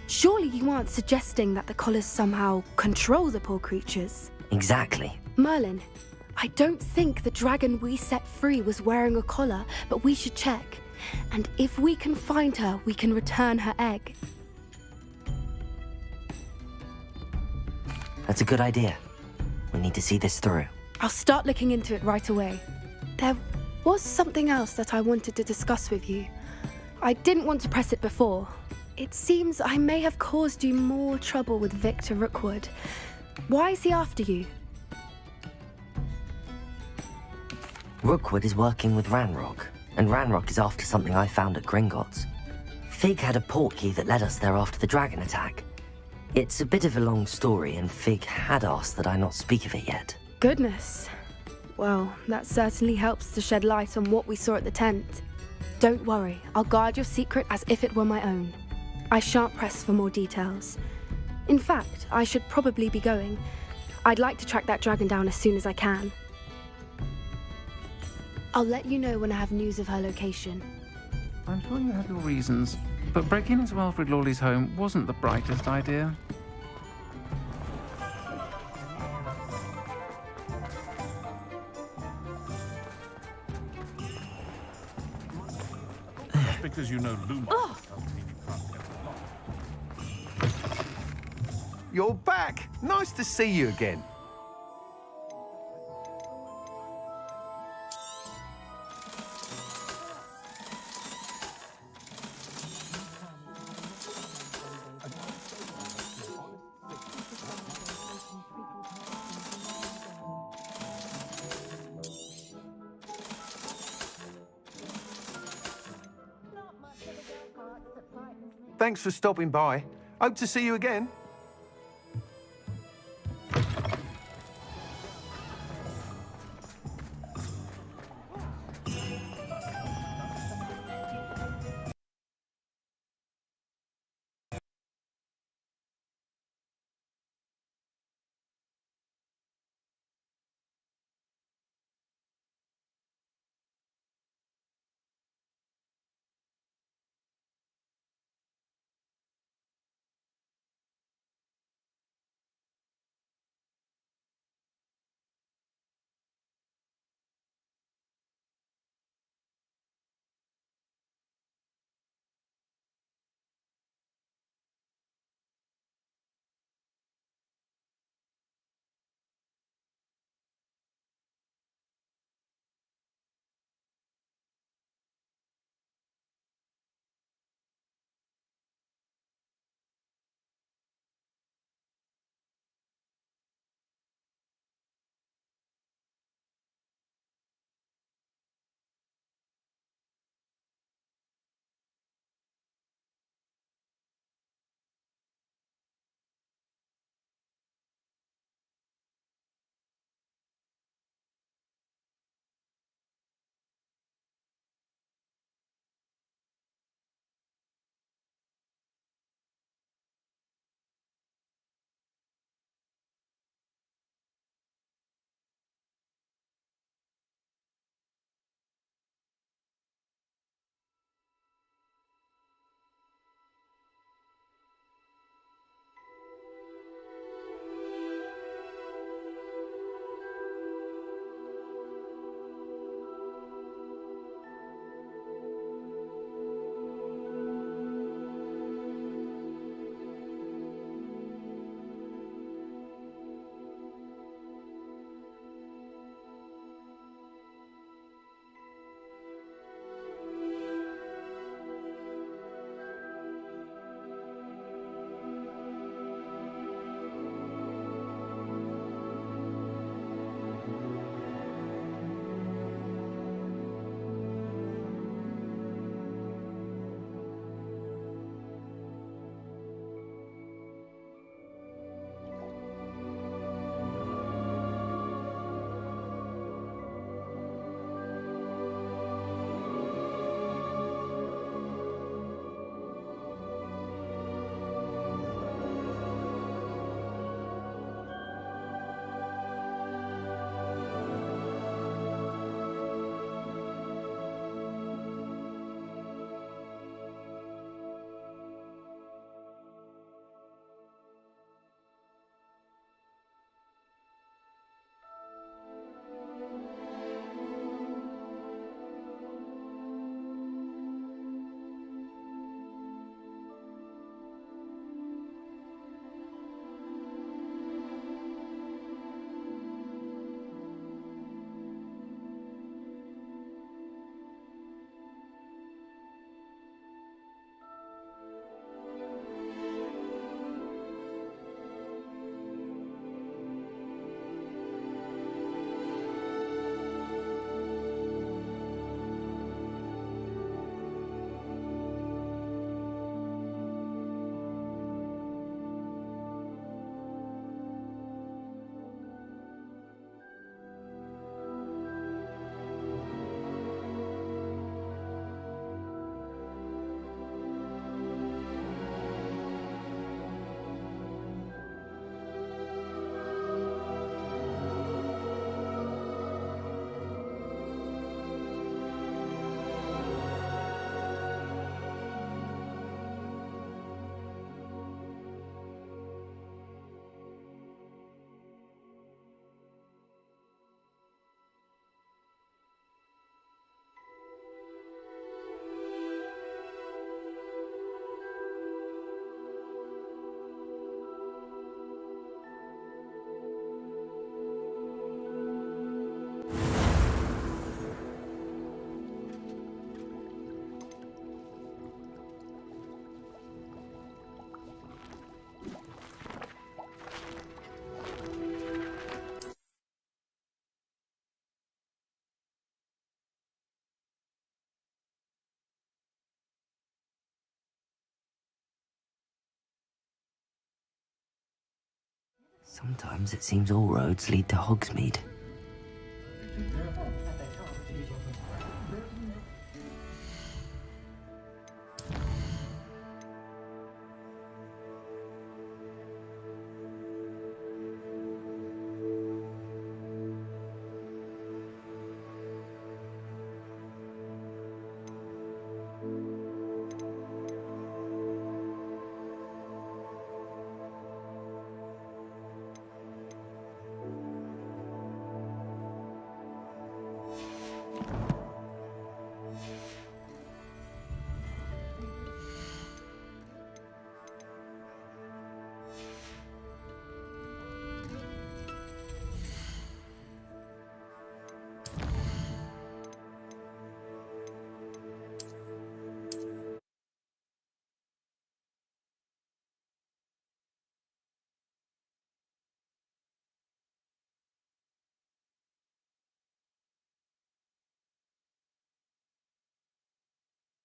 Surely you aren't suggesting that the collars somehow control the poor creatures? Exactly. Merlin, I don't think the dragon we set free was wearing a collar, but we should check. And if we can find her, we can return her egg. That's a good idea. We need to see this through. I'll start looking into it right away. There was something else that I wanted to discuss with you. I didn't want to press it before. It seems I may have caused you more trouble with Victor Rookwood. Why is he after you? Rookwood is working with Ranrock, and Ranrock is after something I found at Gringotts. Fig had a portkey that led us there after the dragon attack. It's a bit of a long story, and Fig had asked that I not speak of it yet. Goodness. Well, that certainly helps to shed light on what we saw at the tent. Don't worry, I'll guard your secret as if it were my own. I shan't press for more details. In fact, I should probably be going. I'd like to track that dragon down as soon as I can. I'll let you know when I have news of her location. I'm sure you have your reasons, but breaking into Alfred Lawley's home wasn't the brightest idea. Just because you know Lumos doesn't mean you can't get along. You're back! Nice to see you again. Thanks for stopping by. Hope to see you again. Sometimes it seems all roads lead to Hogsmeade.